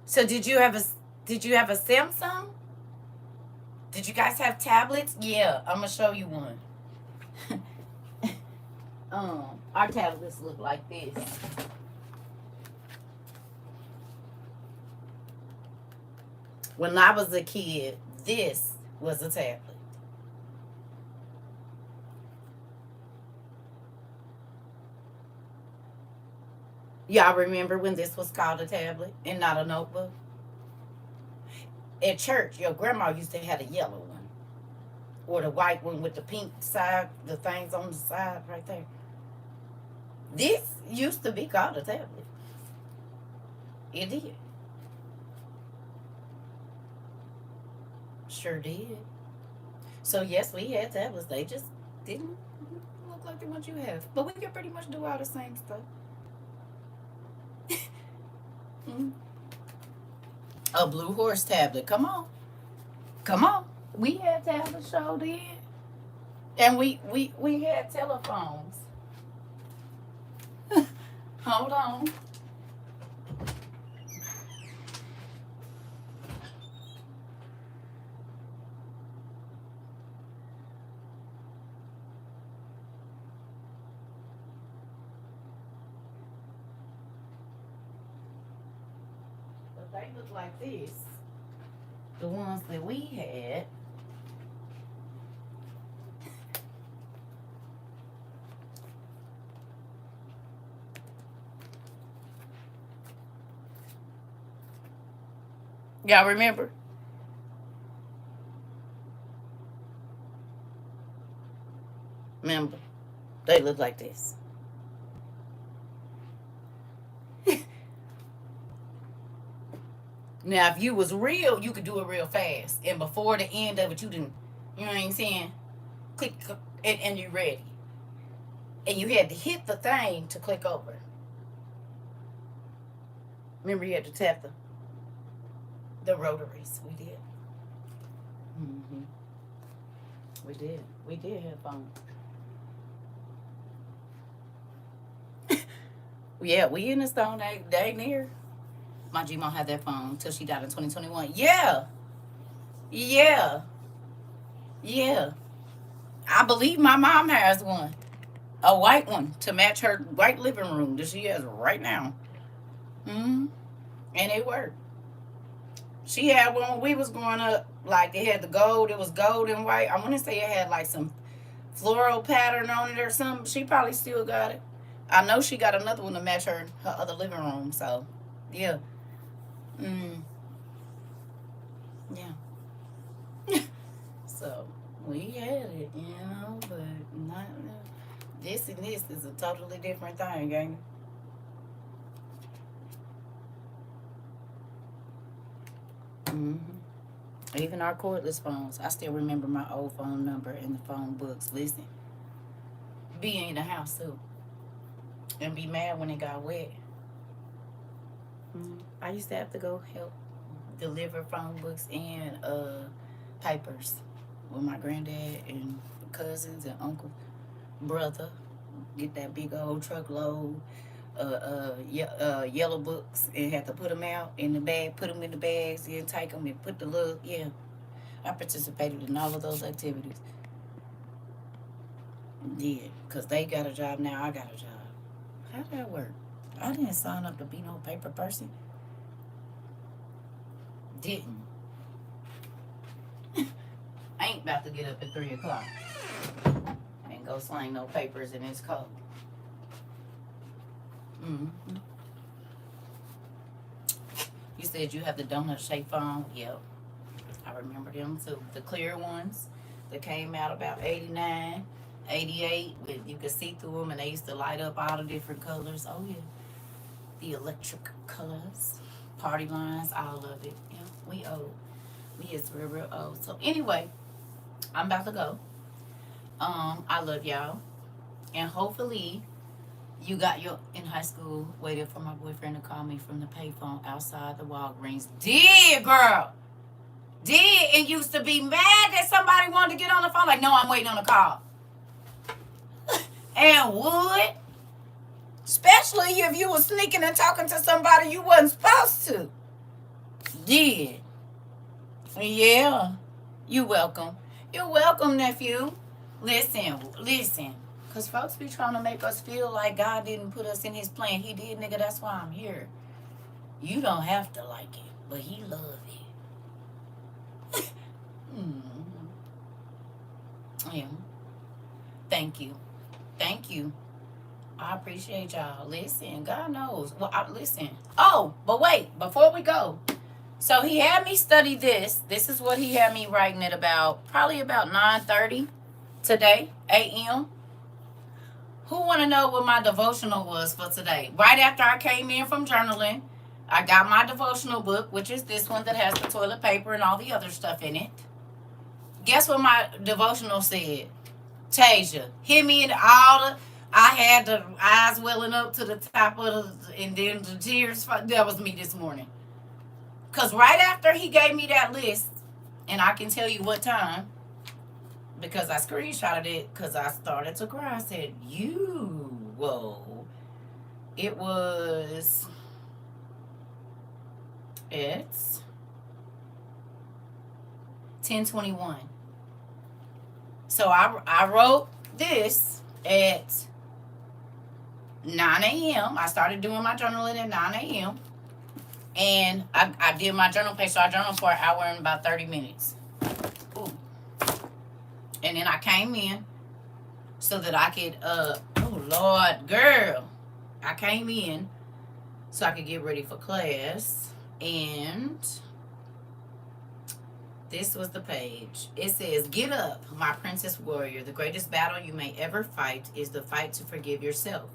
so did you have a Samsung? Did you guys have tablets? Yeah, I'm gonna show you one. Our tablets look like this. When I was a kid, this was a tablet. Y'all remember when this was called a tablet and not a notebook? At church, your grandma used to have a yellow one or the white one with the pink side, the things on the side right there. This used to be called a tablet. It did. Sure did. So yes, we had tablets. They just didn't look like the ones you have. But we could pretty much do all the same stuff. Mm. A blue horse tablet. Come on. Come on. We had tablets, show did. And we had telephones. Hold on. But they look like this. The ones that we had. Y'all remember? Remember? They look like this. Now, if you was real, you could do it real fast. And before the end of it, you didn't, you know what I'm saying? Click, and you're ready. And you had to hit the thing to click over. Remember, you had to tap the rotaries. We did. Mm-hmm. We did. We did have fun. Yeah, we in the stone day near. My G-Mom had that phone until she died in 2021. Yeah. Yeah. Yeah. I believe my mom has one. A white one to match her white living room that she has right now. Mm-hmm. And it worked. She had one when we was growing up. Like it had the gold. It was gold and white. I want to say it had like some floral pattern on it or something. She probably still got it. I know she got another one to match her other living room. So, yeah. Mm, yeah. So we had it, but not this and this is a totally different thing, ain't it? Mm-hmm. Even our cordless phones. I still remember my old phone number in the phone books. Listen, be in the house too, and be mad when it got wet. I used to have to go help deliver phone books and papers with my granddad and cousins and uncle, brother. Get that big old truckload, yellow books and had to put them out in the bag, put them in the bags, and take them and put the little I participated in all of those activities. Did. Because they got a job now, I got a job. How did that work? I didn't sign up to be no paper person. Didn't. I ain't about to get up at 3 o'clock and go slang no papers in this coat. Mm-hmm. You said you have the donut-shaped phone? Yep. I remember them too. The clear ones that came out about 89, 88. You could see through them and they used to light up all the different colors. Oh, yeah. The electric colors, party lines, all of it. Yeah, we old. We is real old. So anyway, I'm about to go. I love y'all. And hopefully you got your in high school waited for my boyfriend to call me from the payphone outside the Walgreens. Did, girl. Did, and used to be mad that somebody wanted to get on the phone. Like, no, I'm waiting on a call. And would. Especially if you were sneaking and talking to somebody you wasn't supposed to. Did. Yeah. You welcome. You're welcome, nephew. Listen. Because folks be trying to make us feel like God didn't put us in his plan. He did, nigga. That's why I'm here. You don't have to like it, but he love it. Yeah. Thank you. I appreciate y'all. Listen, God knows. Well, listen. Oh, but wait, before we go. So he had me study this. This is what he had me writing at probably about 9:30 today, a.m. Who want to know what my devotional was for today? Right after I came in from journaling, I got my devotional book, which is this one that has the toilet paper and all the other stuff in it. Guess what my devotional said? Tasia, hit me in all the... I had the eyes welling up to the top of and then the tears. That was me this morning. Because right after he gave me that list, and I can tell you what time, because I screenshotted it, because I started to cry. I said, whoa. It was... It's 10:21. So I wrote this at 9 a.m. I started doing my journaling at 9 a.m. And I did my journal page. So I journaled for an hour and about 30 minutes. Ooh. And then I came in so that I could, oh, Lord, girl. I came in so I could get ready for class. And this was the page. It says, "Get up, my princess warrior. The greatest battle you may ever fight is the fight to forgive yourself.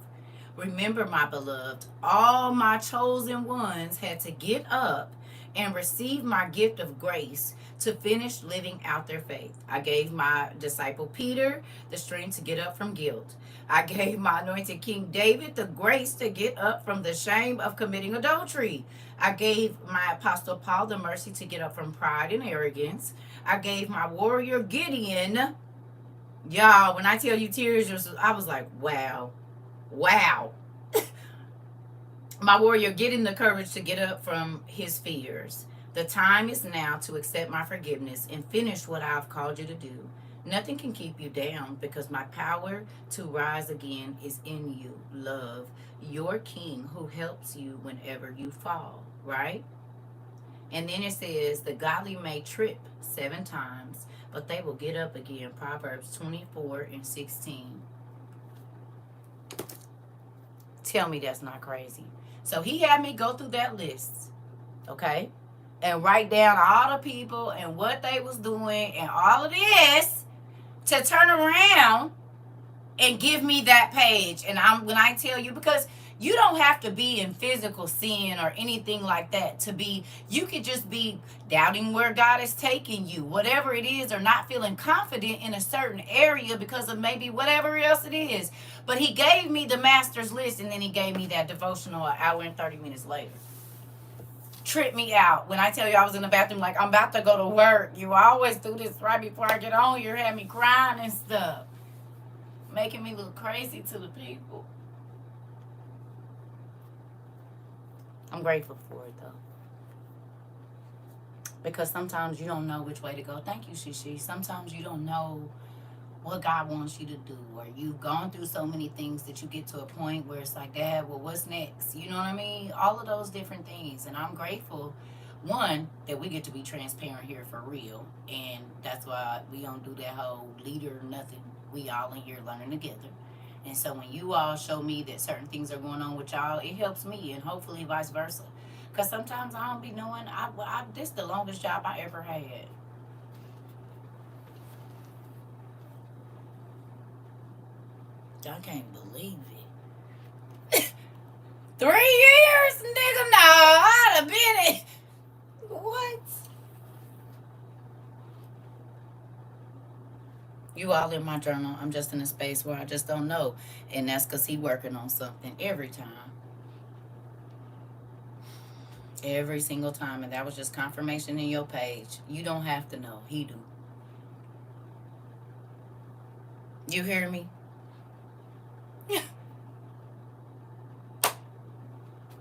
Remember, my beloved, all my chosen ones had to get up and receive my gift of grace to finish living out their faith. I gave my disciple Peter the strength to get up from guilt. I gave my anointed King David the grace to get up from the shame of committing adultery. I gave my apostle Paul the mercy to get up from pride and arrogance. I gave my warrior Gideon..." Y'all, when I tell you tears, I was like, wow. My warrior getting the courage to get up from his fears. The time is now to accept my forgiveness and finish what I've called you to do. Nothing can keep you down because my power to rise again is in you. Love, your King who helps you whenever you fall, right? And then it says, the godly may trip 7 times, but they will get up again. Proverbs 24:16. Tell me that's not crazy. So he had me go through that list, okay? And write down all the people and what they was doing and all of this to turn around and give me that page. And when I tell you, because you don't have to be in physical sin or anything like that to be, you could just be doubting where God is taking you, whatever it is, or not feeling confident in a certain area because of maybe whatever else it is. But he gave me the master's list, and then he gave me that devotional an hour and 30 minutes later. Tripped me out. When I tell you I was in the bathroom like, I'm about to go to work. You always do this right before I get on. You had me crying and stuff. Making me look crazy to the people. I'm grateful for it, though. Because sometimes you don't know which way to go. Thank you, Shishi. Sometimes you don't know what God wants you to do, or you've gone through so many things that you get to a point where it's like, Dad, well, what's next? You know what I mean? All of those different things. And I'm grateful, one, that we get to be transparent here for real. And that's why we don't do that whole leader nothing. We all in here learning together. And so when you all show me that certain things are going on with y'all, it helps me, and hopefully vice versa. Because sometimes I don't be knowing. This is the longest job I ever had. I can't believe it. 3 years, nigga? No, I'd have been it. What? You all in my journal. I'm just in a space where I just don't know. And that's because he working on something every time. Every single time. And that was just confirmation in your page. You don't have to know. He do. You hear me?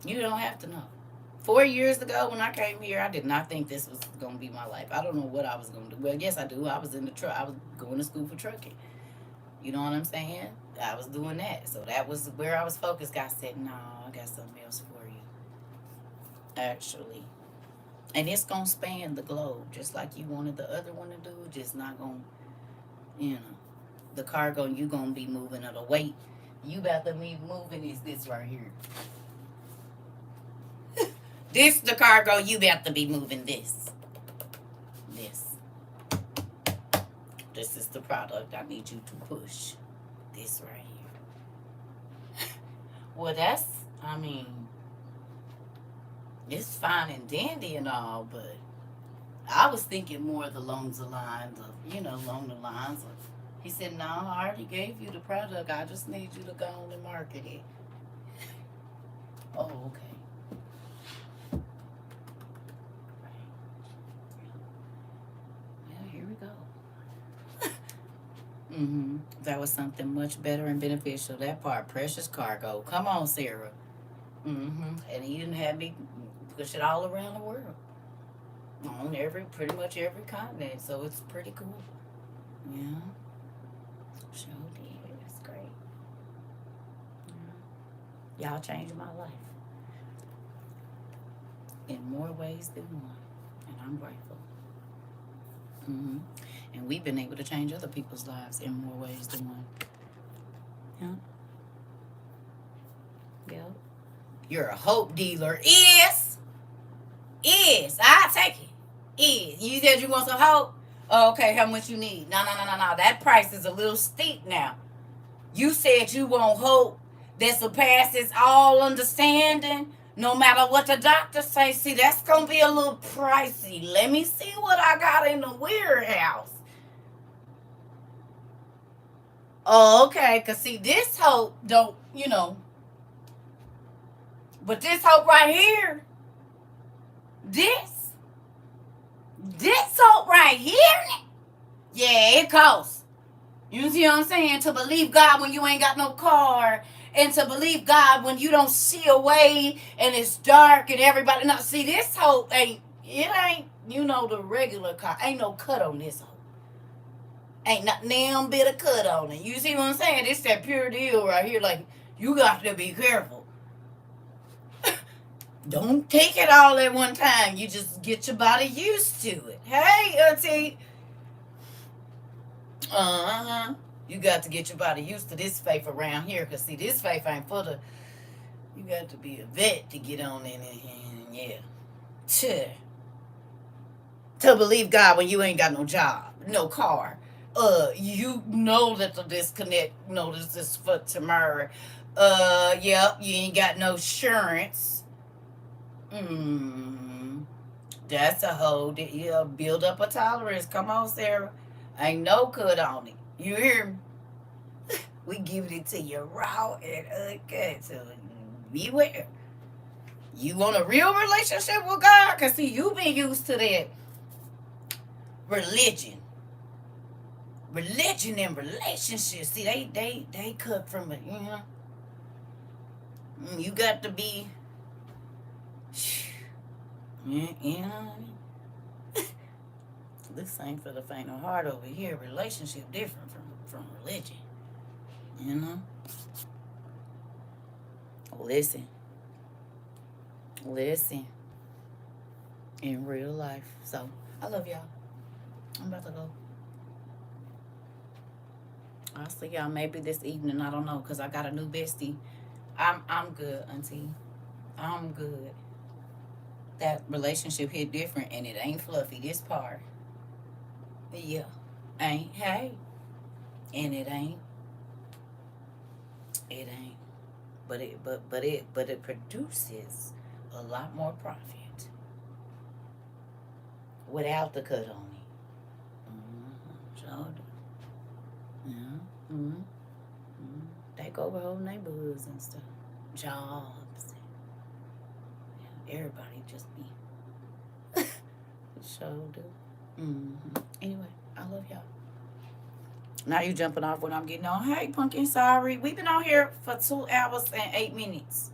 You don't have to know. 4 years ago when I came here, I did not think this was going to be my life. I don't know what I was going to do. Well, yes, I do. I was in the truck. I was going to school for trucking. You know what I'm saying? I was doing that. So that was where I was focused. God said, no, I got something else for you. Actually. And it's going to span the globe, just like you wanted the other one to do. Just not going to, the cargo you going to be moving, or the weight you about to be moving is this right here. This the cargo you about to be moving. This. This is the product I need you to push. This right here. Well, it's fine and dandy and all, but I was thinking more along the lines of, he said, no, I already gave you the product. I just need you to go on and market it. Oh, okay. That was something much better and beneficial. That part, precious cargo. Come on, Sarah. And he didn't have me push it all around the world, on pretty much every continent. So it's pretty cool. Yeah, sure did. It's great. Yeah. Y'all changed my life in more ways than one, and I'm grateful. And we've been able to change other people's lives in more ways than one. Yeah. Yep. You're a hope dealer. Is. I take it. Is. You said you want some hope? Oh, okay, how much you need? No. That price is a little steep now. You said you want hope that surpasses all understanding. No matter what the doctor say, see, that's going to be a little pricey. Let me see what I got in the warehouse. Oh, okay, because see, this hope don't, but this hope right here, this hope right here, yeah, it costs. You see what I'm saying? To believe God when you ain't got no car, and to believe God when you don't see a way and it's dark and everybody not see, this hope ain't the regular car. Ain't no cut on this hope. Ain't not damn bit of cut on it. You see what I'm saying? It's that pure deal right here. Like, you got to be careful. Don't take it all at one time. You just get your body used to it. Hey, auntie. You got to get your body used to this faith around here. Because, see, this faith ain't for the... You got to be a vet to get on in it. And, yeah. To believe God when you ain't got no job, no car. You know that the disconnect notice is for tomorrow. Yep, you ain't got no insurance. That's a whole, build up a tolerance. Come on, Sarah. Ain't no cut on it. You hear me? We giving it to you raw and uncut. So beware. You want a real relationship with God? Because, see, you been used to that religion and relationships. See, they cut from it, You got to be, this ain't for the faint of heart over here. Relationship different from from religion. You know? Listen. In real life. So, I love y'all. I'm about to go. I'll see y'all maybe this evening. I don't know, because I got a new bestie. I'm good, auntie. I'm good. That relationship hit different, and it ain't fluffy. This part. Yeah. Ain't. Hey. And it ain't. But it produces a lot more profit without the cut on it. Sure do. Yeah. They go over whole neighborhoods and stuff. Jobs. Yeah, everybody just be. Sure do. Anyway, I love y'all. Now you jumping off when I'm getting on. Hey, Pumpkin, sorry. We've been on here for 2 hours and 8 minutes.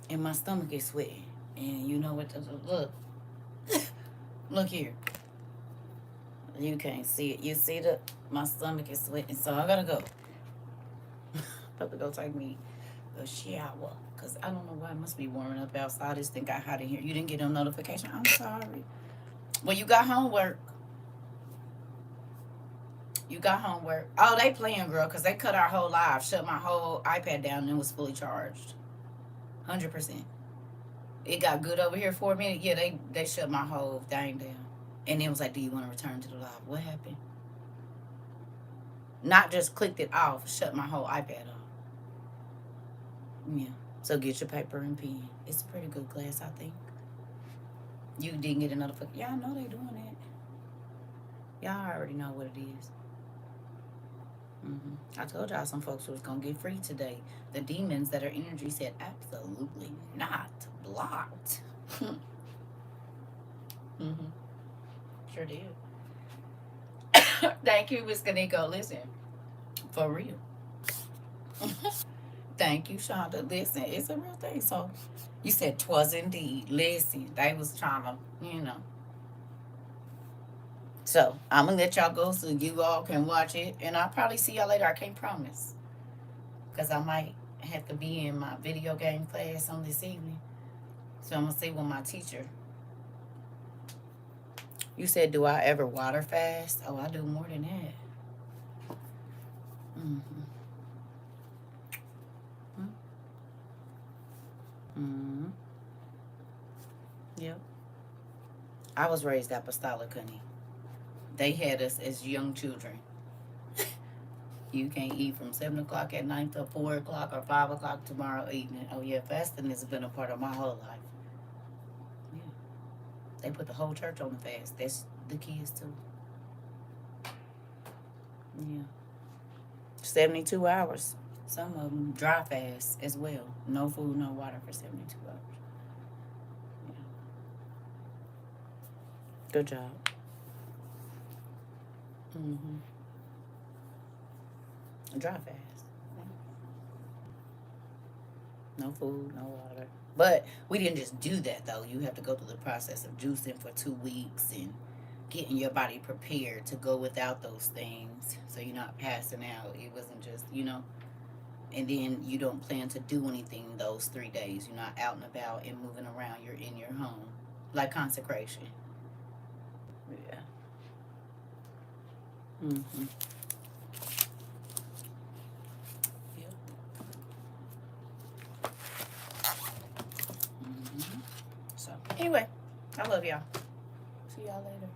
And my stomach is sweating. And you know what? Look. Look here. You can't see it. You see my stomach is sweating. So I gotta go. About to go take me a shower. Because I don't know why. It must be warming up outside. I just think I hot in here. You didn't get no notification? I'm sorry. Well, you got homework. You got homework. Oh, they playing, girl, because they cut our whole live. Shut my whole iPad down and it was fully charged. 100%. It got good over here for a minute. Yeah, they shut my whole thing down. And it was like, do you want to return to the live? What happened? Not just clicked it off, shut my whole iPad off. Yeah. So get your paper and pen. It's a pretty good class, I think. You didn't get a notification. Y'all know they doing that. Y'all already know what it is. I told y'all some folks was going to get free today. The demons that are energy said absolutely not. Blocked. Sure did. Thank you, Miss Kaneko. Listen, for real. Thank you, Shonda. Listen, it's a real thing. So you said 'twas indeed. Listen, they was trying to, So I'm gonna let y'all go so you all can watch it, and I'll probably see y'all later. I can't promise, because I might have to be in my video game class on this evening. So I'm gonna see what my teacher. You said, do I ever water fast? Oh, I do more than that. Yep. I was raised apostolic, honey. They had us as young children. You can't eat from 7 o'clock at night till 4 o'clock or 5 o'clock tomorrow evening. Oh, yeah, fasting has been a part of my whole life. Yeah. They put the whole church on the fast. That's the kids, too. Yeah. 72 hours. Some of them dry fast as well. No food, no water for 72 hours. Yeah. Good job. Dry fast. No food, no water. But we didn't just do that, though. You have to go through the process of juicing for 2 weeks and getting your body prepared to go without those things, so you're not passing out. It wasn't just, and then you don't plan to do anything those 3 days. You're not out and about and moving around. You're in your home, like consecration. Yeah. Yep. So anyway, I love y'all. See y'all later.